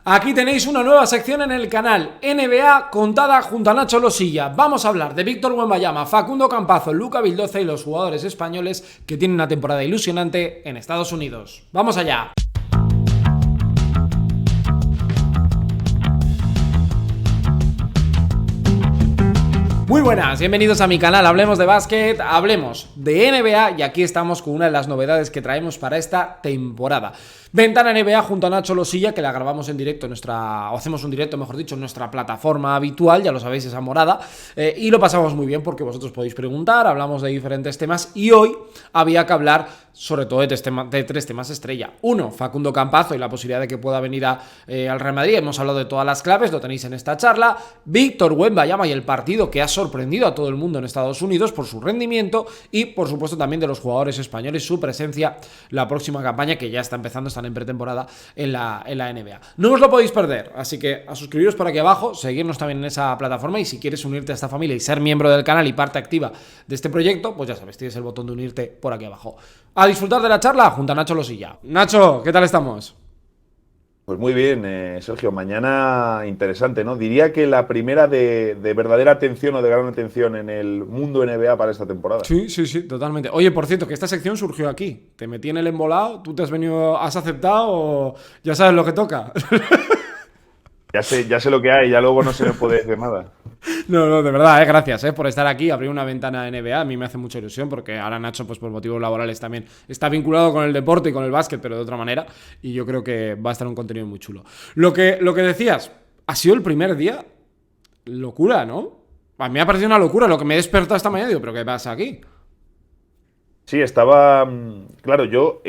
Aquí tenéis una nueva sección en el canal, NBA contada junto a Nacho Losilla. Vamos a hablar de Víctor Wembanyama, Facundo Campazzo, Luka Vildoza y los jugadores españoles que tienen una temporada ilusionante en Estados Unidos. ¡Vamos allá! Muy buenas, bienvenidos a mi canal, hablemos de básquet, hablemos de NBA y aquí estamos con una de las novedades que traemos para esta temporada. Ventana NBA junto a Nacho Losilla, que la grabamos en directo en nuestra, o hacemos un directo, mejor dicho, en nuestra plataforma habitual, ya lo sabéis, esa morada, y lo pasamos muy bien porque vosotros podéis preguntar, hablamos de diferentes temas y hoy había que hablar sobre todo de tres temas estrella. Uno, Facundo Campazzo y la posibilidad de que pueda venir al Real Madrid, hemos hablado de todas las claves, lo tenéis en esta charla. Víctor Wembanyama y el partido que ha sorprendido a todo el mundo en Estados Unidos por su rendimiento y por supuesto también de los jugadores españoles, su presencia, la próxima campaña que ya está empezando, están en pretemporada en la NBA. No os lo podéis perder, así que a suscribiros por aquí abajo, seguirnos también en esa plataforma y si quieres unirte a esta familia y ser miembro del canal y parte activa de este proyecto, pues ya sabes, tienes el botón de unirte por aquí abajo. A disfrutar de la charla junto a Nacho Losilla. Nacho, ¿qué tal estamos? Pues muy bien, Sergio. Mañana interesante, ¿no? Diría que la primera de verdadera atención o de gran atención en el mundo NBA para esta temporada. Sí, totalmente. Oye, por cierto, que esta sección surgió aquí. Te metí en el embolado, tú te has venido, has aceptado o ya sabes lo que toca. Ya sé lo que hay, ya luego no se me puede decir nada. No, de verdad, gracias por estar aquí, abrir una ventana NBA, a mí me hace mucha ilusión porque ahora Nacho, pues por motivos laborales también está vinculado con el deporte y con el básquet, pero de otra manera, y yo creo que va a estar un contenido muy chulo. Lo que decías, ha sido el primer día, locura, ¿no? A mí me ha parecido una locura lo que me he despertado esta mañana y digo, ¿pero qué pasa aquí? Sí, estaba. Claro, yo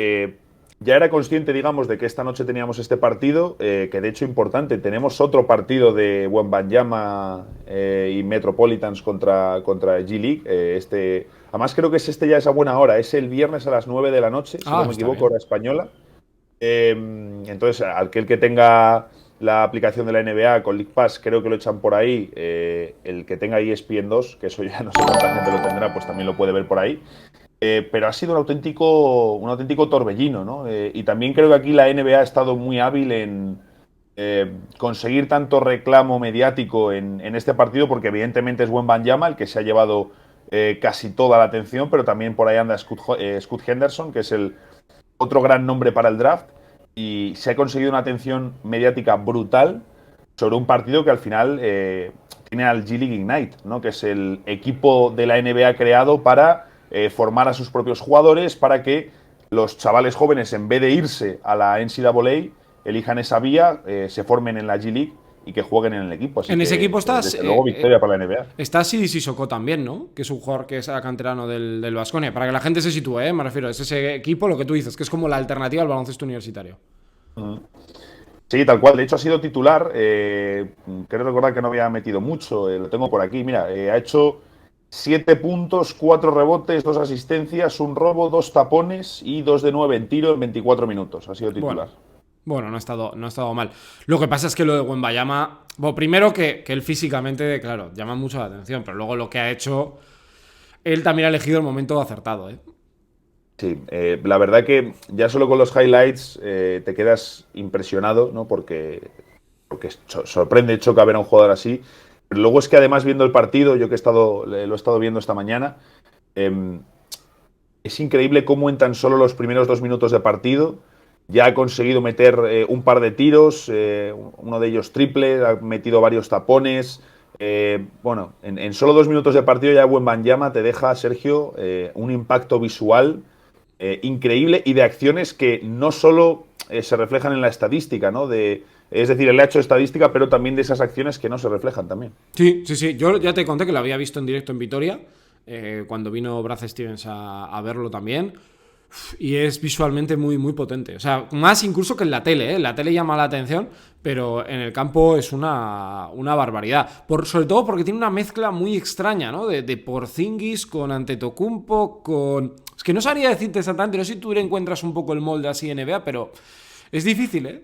ya era consciente, digamos, de que esta noche teníamos este partido, que de hecho importante. Tenemos otro partido de Wembanyama y Metropolitans contra G-League. Además, creo que es ya es a buena hora. Es el viernes a las 9 de la noche, si no me Está equivoco, bien. hora española. Entonces, aquel que tenga la aplicación de la NBA con League Pass, creo que lo echan por ahí. El que tenga ESPN 2, que eso ya no sé cuánta gente lo tendrá, pues también lo puede ver por ahí. Pero ha sido un auténtico torbellino, ¿no? Y también creo que aquí la NBA ha estado muy hábil en conseguir tanto reclamo mediático en este partido, porque evidentemente es Wembanyama el que se ha llevado casi toda la atención, pero también por ahí anda Scoot Henderson, que es el otro gran nombre para el draft, y se ha conseguido una atención mediática brutal sobre un partido que al final tiene al G-League Ignite, ¿no? Que es el equipo de la NBA creado para formar a sus propios jugadores, para que los chavales jóvenes, en vez de irse a la NCAA, elijan esa vía, se formen en la G-League y que jueguen en el equipo. Así En ese que, equipo estás, desde luego, victoria para la NBA. está Sidi Sissoko también, ¿no? Que es un jugador que es canterano del Baskonia. Para que la gente se sitúe, me refiero. Es ese equipo, lo que tú dices, que es como la alternativa al baloncesto universitario. Sí, tal cual. De hecho, ha sido titular. Creo recordar que no había metido mucho. Lo tengo por aquí. Mira, ha hecho 7 puntos, 4 rebotes, 2 asistencias, un robo, 2 tapones y 2 de 9 en tiro en 24 minutos. Ha sido Bueno, titular. bueno, no ha estado mal. Lo que pasa es que lo de Wembanyama, bueno, primero que él físicamente, claro, llama mucho la atención, pero luego lo que ha hecho, él también ha elegido el momento acertado, ¿eh? Sí, la verdad que ya solo con los highlights te quedas impresionado, ¿no? Porque sorprende, choca ver a un jugador así. Pero luego es que además viendo el partido, yo que lo he estado viendo esta mañana, eh, es increíble cómo en tan solo los primeros 2 minutos de partido ya ha conseguido meter un par de tiros, uno de ellos triple, ha metido varios tapones. Bueno, en solo 2 minutos de partido ya Wembanyama te deja, Sergio, un impacto visual increíble y de acciones que no solo se reflejan en la estadística, ¿no? Es decir, él ha hecho estadística, pero también de esas acciones que no se reflejan también. Sí. Yo ya te conté que lo había visto en directo en Vitoria, cuando vino Brad Stevens a verlo también. Y es visualmente muy potente. O sea, más incluso que en la tele, ¿eh? En la tele llama la atención, pero en el campo es una barbaridad. Sobre todo porque tiene una mezcla muy extraña, ¿no? De Porzingis con Antetokounmpo, con... Es que no sabría decirte exactamente, no sé si tú le encuentras un poco el molde así en NBA, pero es difícil, ¿eh?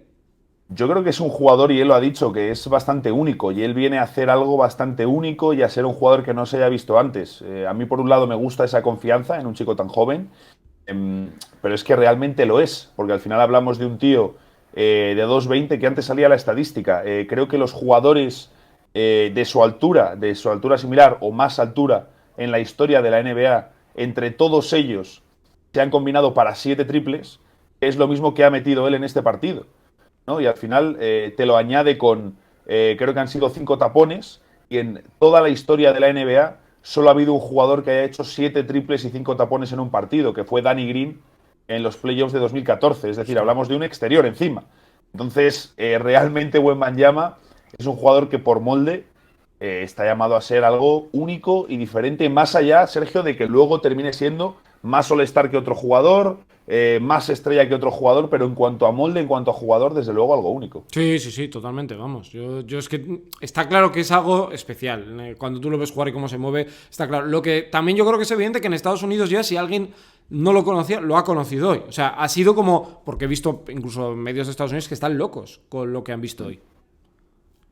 Yo creo que es un jugador, y él lo ha dicho, que es bastante único, y él viene a hacer algo bastante único y a ser un jugador que no se haya visto antes. A mí, por un lado, me gusta esa confianza en un chico tan joven, pero es que realmente lo es, porque al final hablamos de un tío de 2.20 que antes salía la estadística. Creo que los jugadores de su altura similar o más altura en la historia de la NBA, entre todos ellos se han combinado para 7 triples, es lo mismo que ha metido él en este partido, ¿no? Y al final te lo añade con, creo que han sido 5 tapones, y en toda la historia de la NBA solo ha habido un jugador que haya hecho 7 triples y 5 tapones en un partido, que fue Danny Green en los playoffs de 2014. Es decir, hablamos de un exterior encima. Entonces, realmente Wembanyama es un jugador que por molde está llamado a ser algo único y diferente, más allá, Sergio, de que luego termine siendo más all-star que otro jugador, más estrella que otro jugador, pero en cuanto a molde, en cuanto a jugador, desde luego algo único. Sí, sí, sí, totalmente, vamos. Yo es que está claro que es algo especial. Cuando tú lo ves jugar y cómo se mueve, está claro. Lo que también yo creo que es evidente que en Estados Unidos ya, si alguien no lo conocía, lo ha conocido hoy. O sea, ha sido como, porque he visto incluso medios de Estados Unidos que están locos con lo que han visto hoy.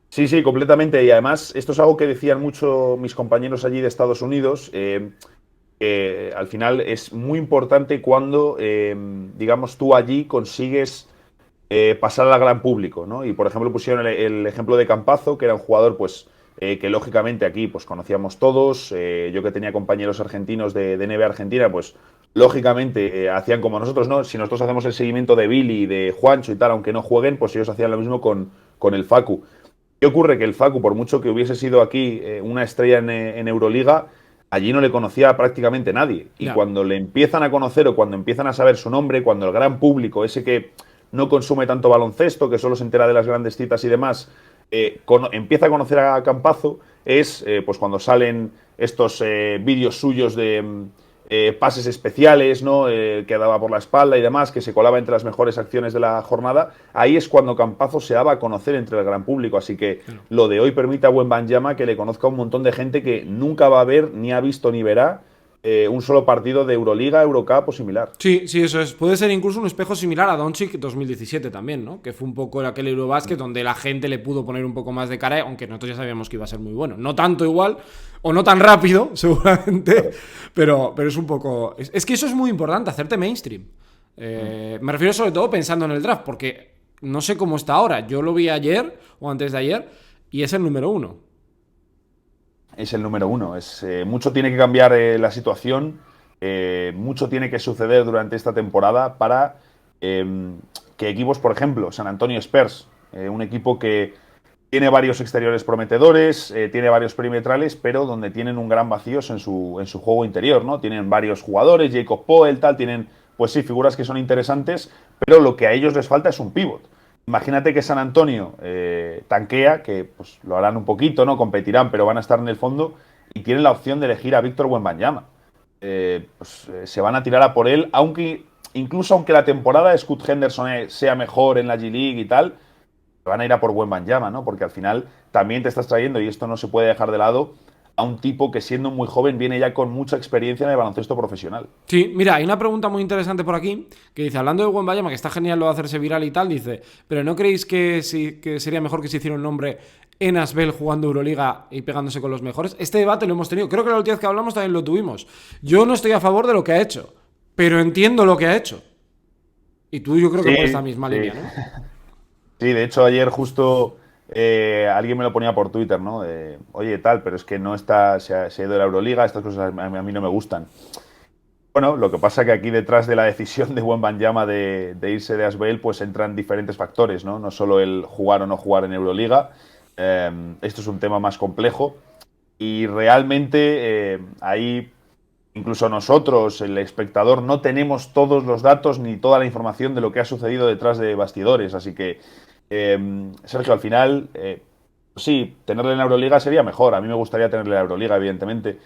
Sí, sí, completamente. Y además, esto es algo que decían mucho mis compañeros allí de Estados Unidos. Al final es muy importante cuando, digamos, tú allí consigues pasar al gran público, ¿no? Y por ejemplo pusieron el ejemplo de Campazzo, que era un jugador, pues, que lógicamente aquí pues conocíamos todos. Yo que tenía compañeros argentinos de NBA Argentina, pues lógicamente hacían como nosotros, ¿no? Si nosotros hacemos el seguimiento de Billy, de Juancho y tal, aunque no jueguen, pues ellos hacían lo mismo con el Facu. ¿Qué ocurre? Que el Facu, por mucho que hubiese sido aquí una estrella en Euroliga, allí no le conocía prácticamente nadie. Y cuando le empiezan a conocer o cuando empiezan a saber su nombre, cuando el gran público, ese que no consume tanto baloncesto, que solo se entera de las grandes citas y demás, empieza a conocer a Campazzo, es pues cuando salen estos vídeos suyos de pases especiales, ¿no? Que daba por la espalda y demás, que se colaba entre las mejores acciones de la jornada. Ahí es cuando Campazzo se daba a conocer entre el gran público. Así que lo de hoy permite a Wembanyama que le conozca a un montón de gente que nunca va a ver, ni ha visto, ni verá un solo partido de Euroliga, Eurocup o similar. Sí, sí, eso es. Puede ser incluso un espejo similar a Doncic 2017 también, ¿no? Que fue un poco aquel Eurobasket donde la gente le pudo poner un poco más de cara, aunque nosotros ya sabíamos que iba a ser muy bueno. No tanto igual, o no tan rápido, seguramente, pero es un poco... Es que eso es muy importante, hacerte mainstream. Me refiero sobre todo pensando en el draft, porque no sé cómo está ahora. Yo lo vi ayer, o antes de ayer, y es el número 1. Es el número 1. Mucho tiene que cambiar la situación, mucho tiene que suceder durante esta temporada para que equipos, por ejemplo, San Antonio Spurs, un equipo que tiene varios exteriores prometedores, tiene varios perimetrales, pero donde tienen un gran vacío en su juego interior, ¿no? Tienen varios jugadores, Jacob Poeltl, tal, tienen, pues sí, figuras que son interesantes, pero lo que a ellos les falta es un pívot. Imagínate que San Antonio tanquea, que pues lo harán un poquito, ¿no? Competirán, pero van a estar en el fondo y tienen la opción de elegir a Víctor Wembanyama. Se van a tirar a por él, incluso aunque la temporada de Scoot Henderson sea mejor en la G-League y tal, van a ir a por Wembanyama, ¿no? Porque al final también te estás trayendo, y esto no se puede dejar de lado, a un tipo que siendo muy joven viene ya con mucha experiencia en el baloncesto profesional. Sí, mira, hay una pregunta muy interesante por aquí que dice, hablando de Wembanyama, que está genial lo de hacerse viral y tal, dice, pero ¿no creéis que sería mejor que se hiciera un nombre en Asbel jugando Euroliga y pegándose con los mejores? Este debate lo hemos tenido, creo que la última vez que hablamos también lo tuvimos. Yo no estoy a favor de lo que ha hecho, pero entiendo lo que ha hecho. Y tú yo creo que por esta misma línea, ¿no? Sí, de hecho ayer justo alguien me lo ponía por Twitter, ¿no? Oye, tal, pero es que no está, se ha ido de la Euroliga, estas cosas a mí no me gustan. Bueno, lo que pasa es que aquí detrás de la decisión de Wembanyama de irse de Asbel, pues entran diferentes factores, ¿no? No solo el jugar o no jugar en Euroliga. Esto es un tema más complejo y realmente ahí incluso nosotros, el espectador, no tenemos todos los datos ni toda la información de lo que ha sucedido detrás de bastidores. Así que, Sergio, al final, sí, tenerle en la Euroliga sería mejor. A mí me gustaría tenerle en la Euroliga, evidentemente.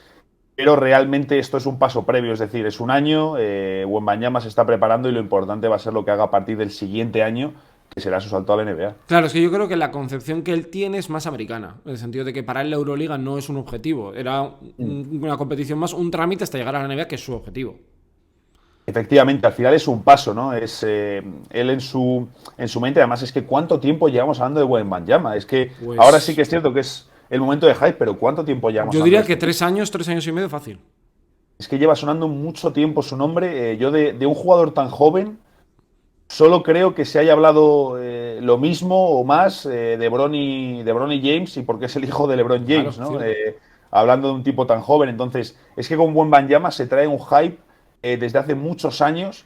Pero realmente esto es un paso previo, es decir, es un año, Wembanyama se está preparando y lo importante va a ser lo que haga a partir del siguiente año, que será su salto a la NBA. Claro, es que yo creo que la concepción que él tiene es más americana, en el sentido de que para él la Euroliga no es un objetivo, era una competición más, un trámite hasta llegar a la NBA, que es su objetivo. Efectivamente, al final es un paso, ¿no? Es él en su mente, además es que ¿cuánto tiempo llevamos hablando de Wembanyama? Es que Pues, ahora sí que es cierto que es el momento de hype, pero ¿cuánto tiempo llevamos yo hablando diría de que esto? 3 años y medio fácil. Es que lleva sonando mucho tiempo su nombre. Yo de un jugador tan joven, Solo creo que se haya hablado lo mismo o más de Bron y James y porque es el hijo de LeBron Claro, James, ¿no? cierto. Hablando de un tipo tan joven. Entonces, es que con Wembanyama se trae un hype desde hace muchos años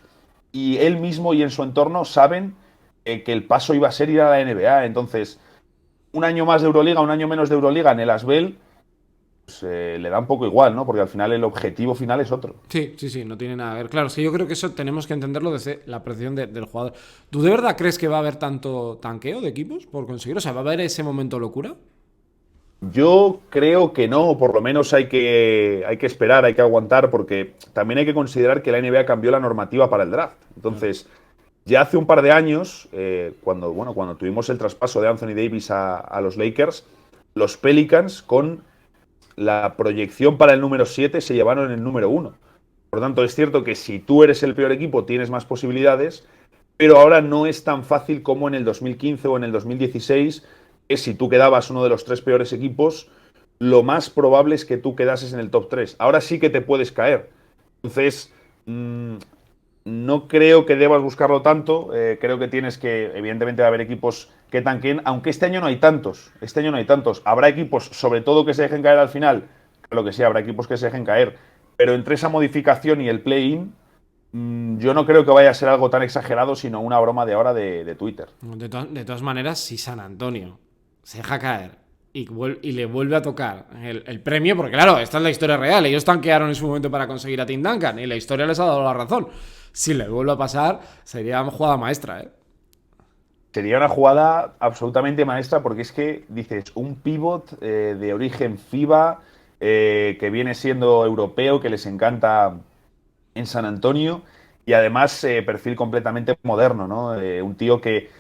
y él mismo y en su entorno saben que el paso iba a ser ir a la NBA. Entonces, un año más de Euroliga, un año menos de Euroliga en el Asbel, pues, le da un poco igual, ¿no? Porque al final el objetivo final es otro. Sí, sí, sí, no tiene nada que ver. Claro, es que yo creo que eso tenemos que entenderlo desde la percepción del jugador. ¿Tú de verdad crees que va a haber tanto tanqueo de equipos por conseguir? O sea, ¿va a haber ese momento locura? Yo creo que no, por lo menos hay que esperar, hay que aguantar, porque también hay que considerar que la NBA cambió la normativa para el draft. Entonces, ya hace un par de años, cuando tuvimos el traspaso de Anthony Davis a los Lakers, los Pelicans, con la proyección para el número 7, se llevaron el número 1. Por lo tanto, es cierto que si tú eres el peor equipo, tienes más posibilidades, pero ahora no es tan fácil como en el 2015 o en el 2016, que si tú quedabas uno de los 3 peores equipos, lo más probable es que tú quedases en el top 3. Ahora sí que te puedes caer. Entonces, no creo que debas buscarlo tanto. Creo que tienes que, evidentemente, va a haber equipos que tanquen, aunque este año no hay tantos. Este año no hay tantos. Habrá equipos, sobre todo, que se dejen caer al final. Lo que sí, habrá equipos que se dejen caer. Pero entre esa modificación y el play-in, yo no creo que vaya a ser algo tan exagerado, sino una broma de ahora de Twitter. De todas maneras, si San Antonio se deja caer y le vuelve a tocar el premio, porque claro, esta es la historia real. Ellos tanquearon en su momento para conseguir a Tim Duncan y la historia les ha dado la razón. Si le vuelve a pasar, sería una jugada maestra, ¿eh? Sería una jugada absolutamente maestra porque es que, dices, un pivot de origen FIBA que viene siendo europeo, que les encanta en San Antonio y además perfil completamente moderno, ¿no? Un tío que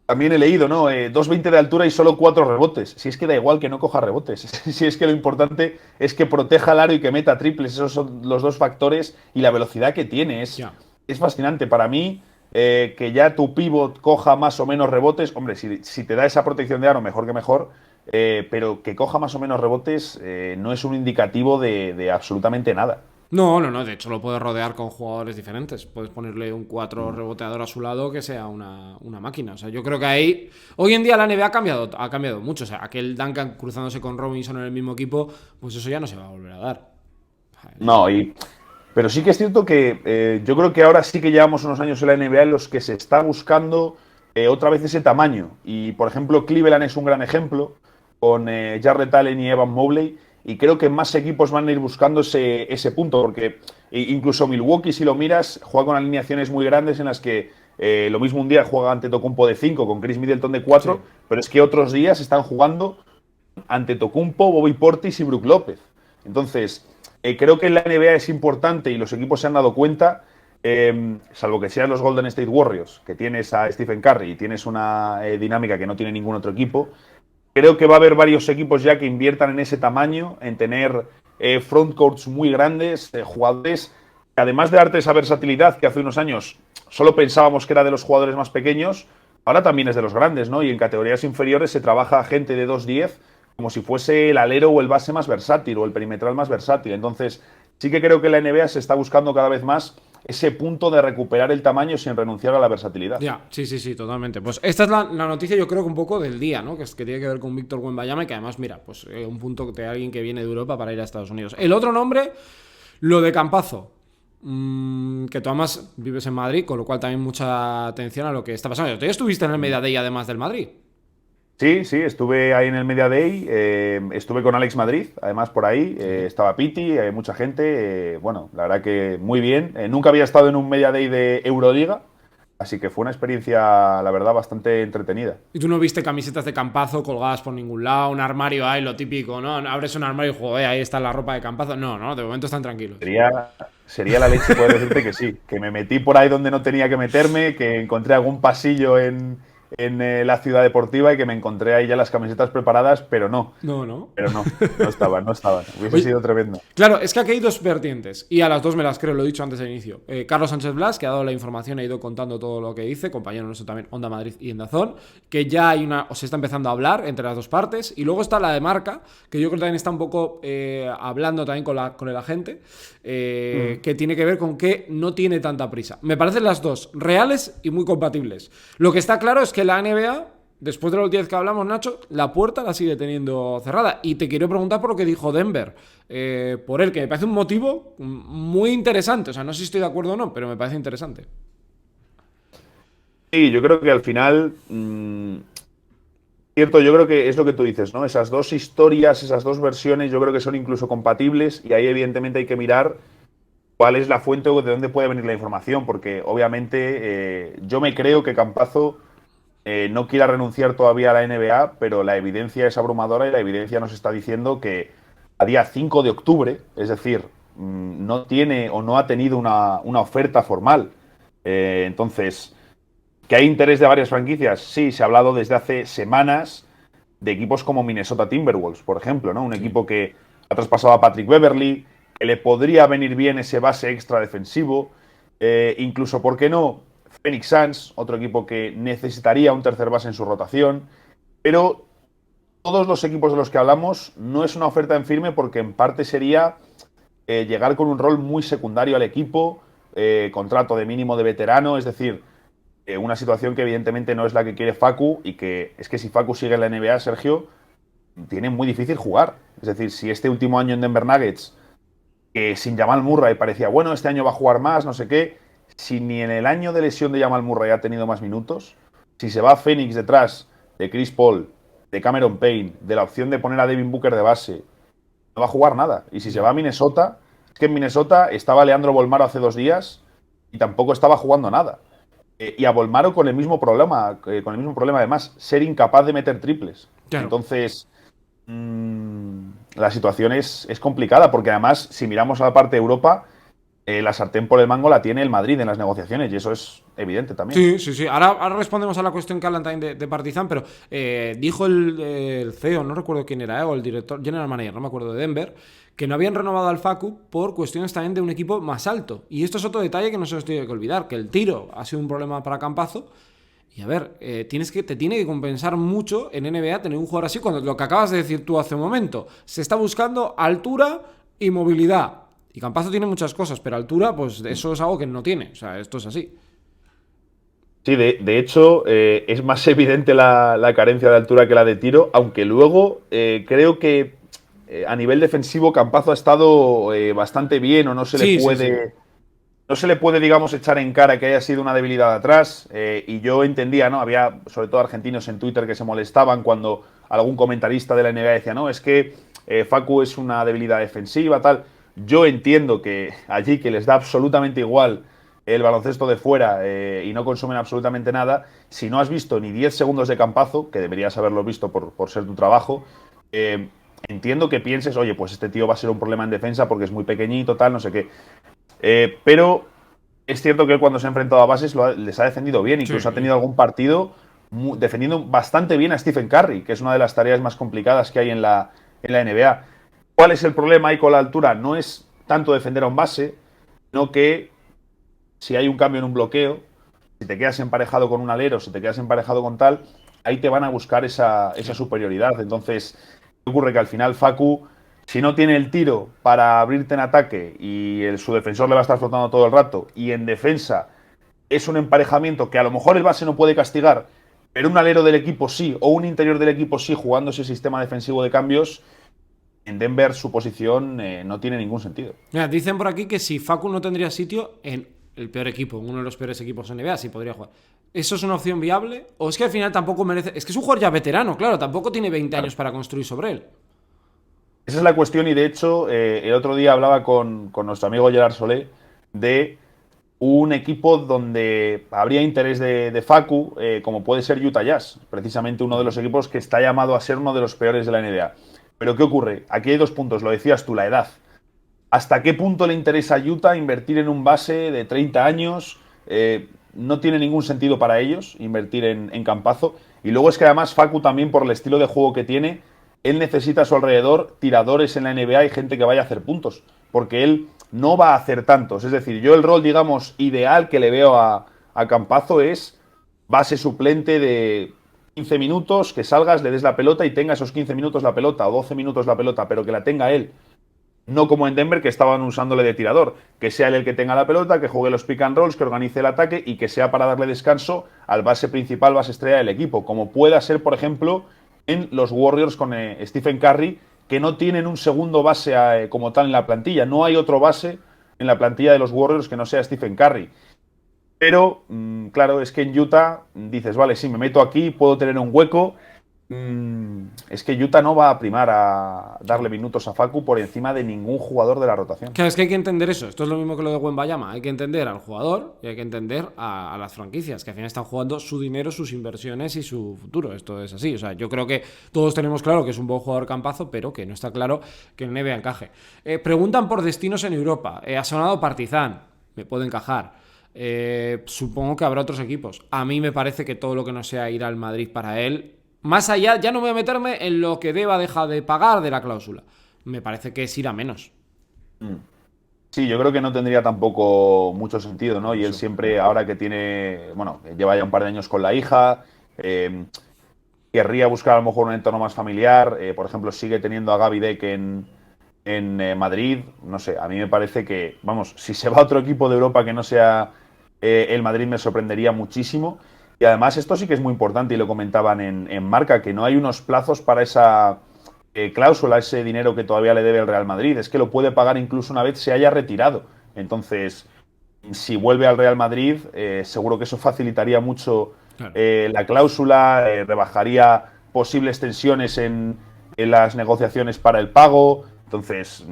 también he leído, ¿no? 2,20 de altura y solo 4 rebotes. Si es que da igual que no coja rebotes. Si es que lo importante es que proteja el aro y que meta triples. Esos son los dos factores y la velocidad que tiene. Ya. Es fascinante. Para mí, que ya tu pivot coja más o menos rebotes. Hombre, si te da esa protección de aro, mejor que mejor. Pero que coja más o menos rebotes no es un indicativo de absolutamente nada. No, no, no. De hecho, lo puedes rodear con jugadores diferentes. Puedes ponerle un 4 reboteador a su lado que sea una máquina. O sea, yo creo que ahí. Hoy en día la NBA ha cambiado mucho. O sea, aquel Duncan cruzándose con Robinson en el mismo equipo, pues eso ya no se va a volver a dar. No, pero sí que es cierto que yo creo que ahora sí que llevamos unos años en la NBA en los que se está buscando otra vez ese tamaño. Y, por ejemplo, Cleveland es un gran ejemplo con Jarrett Allen y Evan Mobley. Y creo que más equipos van a ir buscando ese punto, porque incluso Milwaukee, si lo miras, juega con alineaciones muy grandes en las que lo mismo un día juega ante Tocumpo de 5 con Chris Middleton de 4, Sí. pero es que otros días están jugando ante Tocumpo, Bobby Portis y Brook López. Entonces, creo que en la NBA es importante y los equipos se han dado cuenta, salvo que sean los Golden State Warriors, que tienes a Stephen Curry y tienes una dinámica que no tiene ningún otro equipo. Creo que va a haber varios equipos ya que inviertan en ese tamaño, en tener frontcourts muy grandes, jugadores que además de darte esa versatilidad que hace unos años solo pensábamos que era de los jugadores más pequeños, ahora también es de los grandes, ¿no? Y en categorías inferiores se trabaja gente de 2,10 como si fuese el alero o el base más versátil o el perimetral más versátil. Entonces, sí que creo que la NBA se está buscando cada vez más ese punto de recuperar el tamaño sin renunciar a la versatilidad. Ya, sí, sí, sí, totalmente. Pues esta es la noticia, yo creo que un poco del día, ¿no? Que tiene que ver con Víctor Wembanyama y que además, mira, pues un punto de alguien que viene de Europa para ir a Estados Unidos. El otro nombre, lo de Campazo. Que tú además vives en Madrid, con lo cual también mucha atención a lo que está pasando. ¿Tú ya estuviste en el Media Day además del Madrid? Sí, sí, estuve ahí en el Media Day, estuve con Alex Madrid, además por ahí, estaba Piti, mucha gente, bueno, la verdad que muy bien. Nunca había estado en un Media Day de Euroliga, así que fue una experiencia, la verdad, bastante entretenida. Y tú no viste camisetas de Campazo colgadas por ningún lado, un armario ahí, lo típico, ¿no? Abres un armario y joder, ahí está la ropa de Campazo. No, no, de momento están tranquilos. Sería la leche poder decirte que sí, que me metí por ahí donde no tenía que meterme, que encontré algún pasillo la ciudad deportiva y que me encontré ahí ya las camisetas preparadas, pero no. No, no. Pero no estaban. Hubiese Oye, sido tremendo. claro, es que aquí hay dos vertientes, y a las dos me las creo, lo he dicho antes al inicio. Carlos Sánchez Blas, que ha dado la información, ha ido contando todo lo que dice, compañero nuestro también, Onda Madrid y en Dazón, que ya hay o se está empezando a hablar entre las dos partes, y luego está la de Marca, que yo creo que también está un poco hablando también con el agente, que tiene que ver con que no tiene tanta prisa. Me parecen las dos reales y muy compatibles. Lo que está claro es que la NBA, después de los 10 que hablamos, Nacho, la puerta la sigue teniendo cerrada. Y te quiero preguntar por lo que dijo Denver. Por él, que me parece un motivo muy interesante. O sea, no sé si estoy de acuerdo o no, pero me parece interesante. Sí, yo creo que al final, cierto, yo creo que es lo que tú dices, ¿no? Esas dos historias, esas dos versiones, yo creo que son incluso compatibles y ahí evidentemente hay que mirar cuál es la fuente o de dónde puede venir la información, porque obviamente yo me creo que Campazo no quiera renunciar todavía a la NBA, pero la evidencia es abrumadora y la evidencia nos está diciendo que a día 5 de octubre, es decir, no tiene o no ha tenido una oferta formal. Entonces, ¿que hay interés de varias franquicias? Sí, se ha hablado desde hace semanas de equipos como Minnesota Timberwolves, por ejemplo, ¿no? Un Sí. equipo que ha traspasado a Patrick Beverley, que le podría venir bien ese base extra defensivo. Incluso, ¿por qué no? Phoenix Suns, otro equipo que necesitaría un tercer base en su rotación. Pero todos los equipos de los que hablamos no es una oferta en firme porque en parte sería llegar con un rol muy secundario al equipo, contrato de mínimo de veterano, es decir, una situación que evidentemente no es la que quiere Facu y que es que si Facu sigue en la NBA, Sergio, tiene muy difícil jugar. Es decir, si este último año en Denver Nuggets, que sin Jamal Murray parecía, bueno, este año va a jugar más, no sé qué, si ni en el año de lesión de Jamal Murray ha tenido más minutos, si se va a Phoenix detrás de Chris Paul, de Cameron Payne, de la opción de poner a Devin Booker de base, no va a jugar nada. Y si se va a Minnesota, es que en Minnesota estaba Leandro Bolmaro hace 2 días y tampoco estaba jugando nada. Y a Bolmaro con el mismo problema además, ser incapaz de meter triples. Claro. Entonces, la situación es complicada, porque además, si miramos a la parte de Europa, la sartén por el mango la tiene el Madrid en las negociaciones, y eso es evidente también. Sí, sí, sí. Ahora respondemos a la cuestión que hablan también de Partizan, pero dijo el CEO, no recuerdo quién era, o el director, general manager, no me acuerdo, de Denver, que no habían renovado al Facu por cuestiones también de un equipo más alto. Y esto es otro detalle que no se nos tiene que olvidar, que el tiro ha sido un problema para Campazo. Y a ver, te tiene que compensar mucho en NBA tener un jugador así, cuando lo que acabas de decir tú hace un momento, se está buscando altura y movilidad. Y Campazo tiene muchas cosas, pero altura, pues eso es algo que no tiene. O sea, esto es así. Sí, de hecho, es más evidente la carencia de altura que la de tiro, aunque luego creo que a nivel defensivo Campazo ha estado bastante bien, o no se le Sí, sí, sí. puede. No se le puede, digamos, echar en cara que haya sido una debilidad atrás. Y yo entendía, ¿no? Había, sobre todo, argentinos en Twitter que se molestaban cuando algún comentarista de la NBA decía, no, es que Facu es una debilidad defensiva, tal. Yo entiendo que allí, que les da absolutamente igual el baloncesto de fuera y no consumen absolutamente nada, si no has visto ni 10 segundos de Campazo, que deberías haberlo visto por ser tu trabajo, entiendo que pienses, oye, pues este tío va a ser un problema en defensa porque es muy pequeñito, tal, no sé qué. Pero es cierto que él cuando se ha enfrentado a bases les ha defendido bien, incluso ha Sí. tenido algún partido defendiendo bastante bien a Stephen Curry, que es una de las tareas más complicadas que hay en la NBA. ¿Cuál es el problema ahí con la altura? No es tanto defender a un base, sino que si hay un cambio en un bloqueo, si te quedas emparejado con un alero, si te quedas emparejado con tal, ahí te van a buscar esa superioridad. Entonces, ¿qué ocurre? Que al final Facu, si no tiene el tiro para abrirte en ataque y su defensor le va a estar flotando todo el rato, y en defensa es un emparejamiento que a lo mejor el base no puede castigar, pero un alero del equipo sí, o un interior del equipo sí, jugando ese sistema defensivo de cambios, en Denver su posición no tiene ningún sentido. Mira, dicen por aquí que si Facu no tendría sitio en el peor equipo, en uno de los peores equipos en NBA, sí podría jugar. ¿Eso es una opción viable? ¿O es que al final tampoco merece...? Es que es un jugador ya veterano, claro, tampoco tiene 20 años para construir sobre él. Esa es la cuestión y de hecho el otro día hablaba con nuestro amigo Gerard Solé de un equipo donde habría interés de Facu, como puede ser Utah Jazz, precisamente uno de los equipos que está llamado a ser uno de los peores de la NBA. Pero ¿qué ocurre? Aquí hay 2 puntos, lo decías tú, la edad. ¿Hasta qué punto le interesa a Utah invertir en un base de 30 años? no tiene ningún sentido para ellos invertir en Campazo. Y luego es que además Facu también por el estilo de juego que tiene, él necesita a su alrededor tiradores en la NBA y gente que vaya a hacer puntos. Porque él no va a hacer tantos. Es decir, yo el rol, digamos, ideal que le veo a Campazo es base suplente de 15 minutos, que salgas, le des la pelota y tenga esos 15 minutos la pelota o 12 minutos la pelota, pero que la tenga él. No como en Denver, que estaban usándole de tirador. Que sea él el que tenga la pelota, que juegue los pick and rolls, que organice el ataque y que sea para darle descanso al base principal, base estrella del equipo. Como pueda ser, por ejemplo, en los Warriors con Stephen Curry, que no tienen un segundo base como tal en la plantilla. No hay otro base en la plantilla de los Warriors que no sea Stephen Curry. Pero, claro, es que en Utah dices, vale, sí, me meto aquí, puedo tener un hueco. Es que Utah no va a primar a darle minutos a Facu por encima de ningún jugador de la rotación. Claro, es que hay que entender eso. Esto es lo mismo que lo de Wembanyama. Hay que entender al jugador y hay que entender a las franquicias, que al final están jugando su dinero, sus inversiones y su futuro. Esto es así. O sea, yo creo que todos tenemos claro que es un buen jugador Campazo, pero que no está claro que en NBA encaje. Preguntan por destinos en Europa. Ha sonado Partizan. Me puede encajar. Supongo que habrá otros equipos. A mí me parece que todo lo que no sea ir al Madrid para él, más allá, ya no voy a meterme en lo que deba dejar de pagar de la cláusula. Me parece que es ir a menos. Sí, yo creo que no tendría tampoco mucho sentido, ¿no? Y él siempre, ahora que tiene, bueno, lleva ya un par de años con la hija, querría buscar a lo mejor un entorno más familiar. Por ejemplo, sigue teniendo a Gaby Deck en Madrid. No sé, a mí me parece que, vamos, si se va a otro equipo de Europa que no sea el Madrid, me sorprendería muchísimo. Y además esto sí que es muy importante y lo comentaban en Marca, que no hay unos plazos para esa cláusula, ese dinero que todavía le debe el Real Madrid. Es que lo puede pagar incluso una vez se haya retirado. Entonces, si vuelve al Real Madrid, seguro que eso facilitaría mucho la cláusula, rebajaría posibles tensiones en las negociaciones para el pago. Entonces,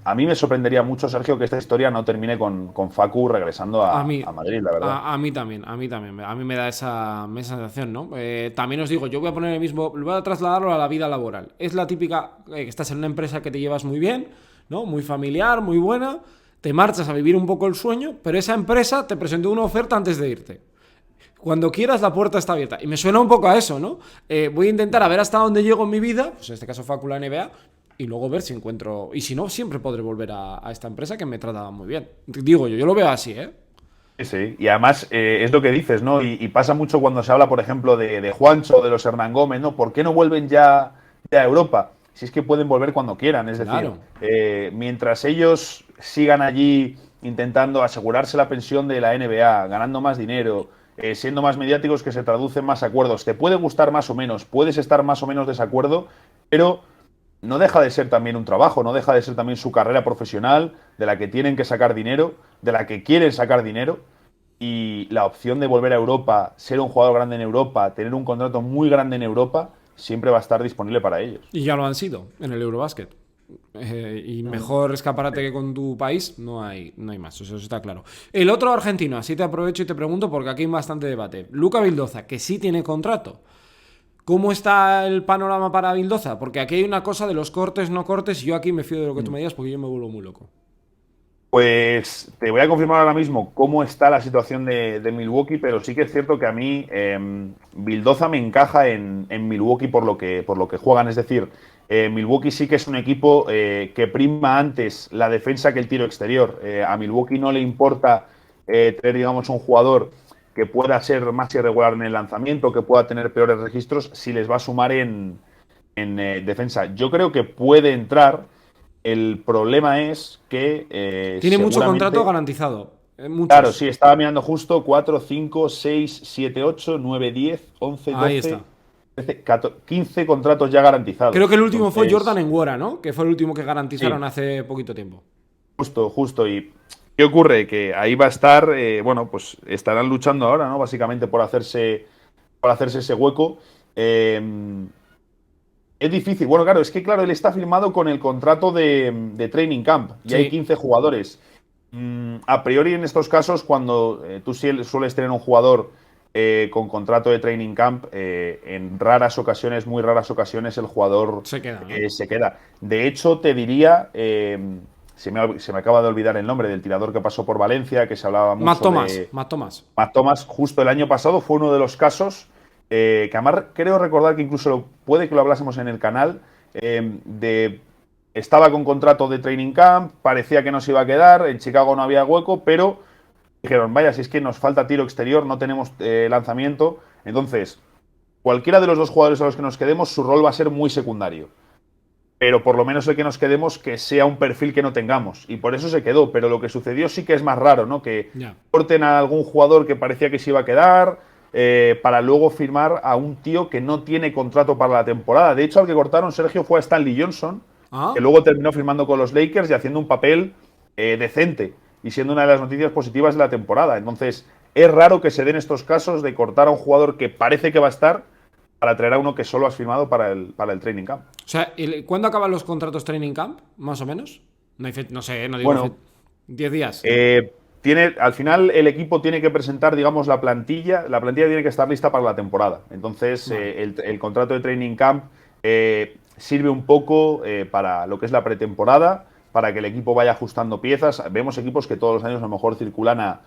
a mí me sorprendería mucho, Sergio, que esta historia no termine con Facu regresando a Madrid, la verdad. A mí también. A mí me da esa sensación, ¿no? También os digo, yo voy a poner el mismo, voy a trasladarlo a la vida laboral. Es la típica, que estás en una empresa que te llevas muy bien, ¿no? Muy familiar, muy buena, te marchas a vivir un poco el sueño, pero esa empresa te presentó una oferta antes de irte. Cuando quieras, la puerta está abierta. Y me suena un poco a eso, ¿no? Voy a intentar a ver hasta dónde llego en mi vida, pues en este caso Facu la NBA, y luego ver si encuentro. Y si no, siempre podré volver a esta empresa que me trataba muy bien. Digo yo lo veo así, ¿eh? Sí, y además es lo que dices, ¿no? Y pasa mucho cuando se habla, por ejemplo, de Juancho, de los Hernán Gómez, ¿no? ¿Por qué no vuelven ya a Europa? Si es que pueden volver cuando quieran, es Claro. decir, mientras ellos sigan allí intentando asegurarse la pensión de la NBA, ganando más dinero, siendo más mediáticos, que se traducen más acuerdos. Te puede gustar más o menos, puedes estar más o menos desacuerdo, pero no deja de ser también un trabajo, no deja de ser también su carrera profesional, de la que tienen que sacar dinero, de la que quieren sacar dinero, y la opción de volver a Europa, ser un jugador grande en Europa, tener un contrato muy grande en Europa, siempre va a estar disponible para ellos. Y ya lo han sido en el Eurobasket. Y mejor escaparate que con tu país no hay más, eso está claro. El otro argentino, así te aprovecho y te pregunto porque aquí hay bastante debate. Luca Vildoza, que sí tiene contrato. ¿Cómo está el panorama para Vildoza? Porque aquí hay una cosa de los cortes, no cortes, y yo aquí me fío de lo que tú me digas porque yo me vuelvo muy loco. Pues te voy a confirmar ahora mismo cómo está la situación de Milwaukee, pero sí que es cierto que a mí Vildoza me encaja en Milwaukee por lo que juegan. Es decir, Milwaukee sí que es un equipo que prima antes la defensa que el tiro exterior. A Milwaukee no le importa tener, digamos, un jugador que pueda ser más irregular en el lanzamiento, que pueda tener peores registros, si les va a sumar en defensa. Yo creo que puede entrar. El problema es que tiene mucho contrato garantizado. Muchos. Claro, sí, estaba mirando justo 4, 5, 6, 7, 8, 9, 10, 11, 12, Ahí está. 13, 14, 15 contratos ya garantizados. Creo que el último fue Jordan Nwora, ¿no? Que fue el último que garantizaron Sí. hace poquito tiempo. Justo. ¿Y qué ocurre? Que ahí va a estar, bueno, pues estarán luchando ahora, ¿no? Básicamente por hacerse ese hueco. Es difícil. Bueno, claro, es que claro, él está firmado con el contrato de Training Camp y Sí. hay 15 jugadores. A priori en estos casos, cuando tú sueles tener un jugador con contrato de Training Camp, en raras ocasiones, muy raras ocasiones, el jugador Se queda, ¿no? se queda. De hecho, te diría, se me acaba de olvidar el nombre del tirador que pasó por Valencia, que se hablaba mucho Matt Thomas. Matt Thomas, justo el año pasado, fue uno de los casos que además creo recordar que incluso puede que lo hablásemos en el canal, estaba con contrato de training camp, parecía que no se iba a quedar, en Chicago no había hueco, pero dijeron, vaya, si es que nos falta tiro exterior, no tenemos lanzamiento, entonces cualquiera de los dos jugadores a los que nos quedemos, su rol va a ser muy secundario. Pero por lo menos el que nos quedemos que sea un perfil que no tengamos. Y por eso se quedó. Pero lo que sucedió sí que es más raro, ¿no? Que corten a algún jugador que parecía que se iba a quedar para luego firmar a un tío que no tiene contrato para la temporada. De hecho, al que cortaron, Sergio, fue a Stanley Johnson, que luego terminó firmando con los Lakers y haciendo un papel decente y siendo una de las noticias positivas de la temporada. Entonces, es raro que se den estos casos de cortar a un jugador que parece que va a estar para traer a uno que solo has firmado para el training camp. O sea, ¿cuándo acaban los contratos training camp? Más o menos. No sé, no digo bueno, 10 días. Al final el equipo tiene que presentar, digamos, la plantilla. La plantilla tiene que estar lista para la temporada. Entonces, el contrato de training camp sirve un poco para lo que es la pretemporada, para que el equipo vaya ajustando piezas. Vemos equipos que todos los años a lo mejor circulan a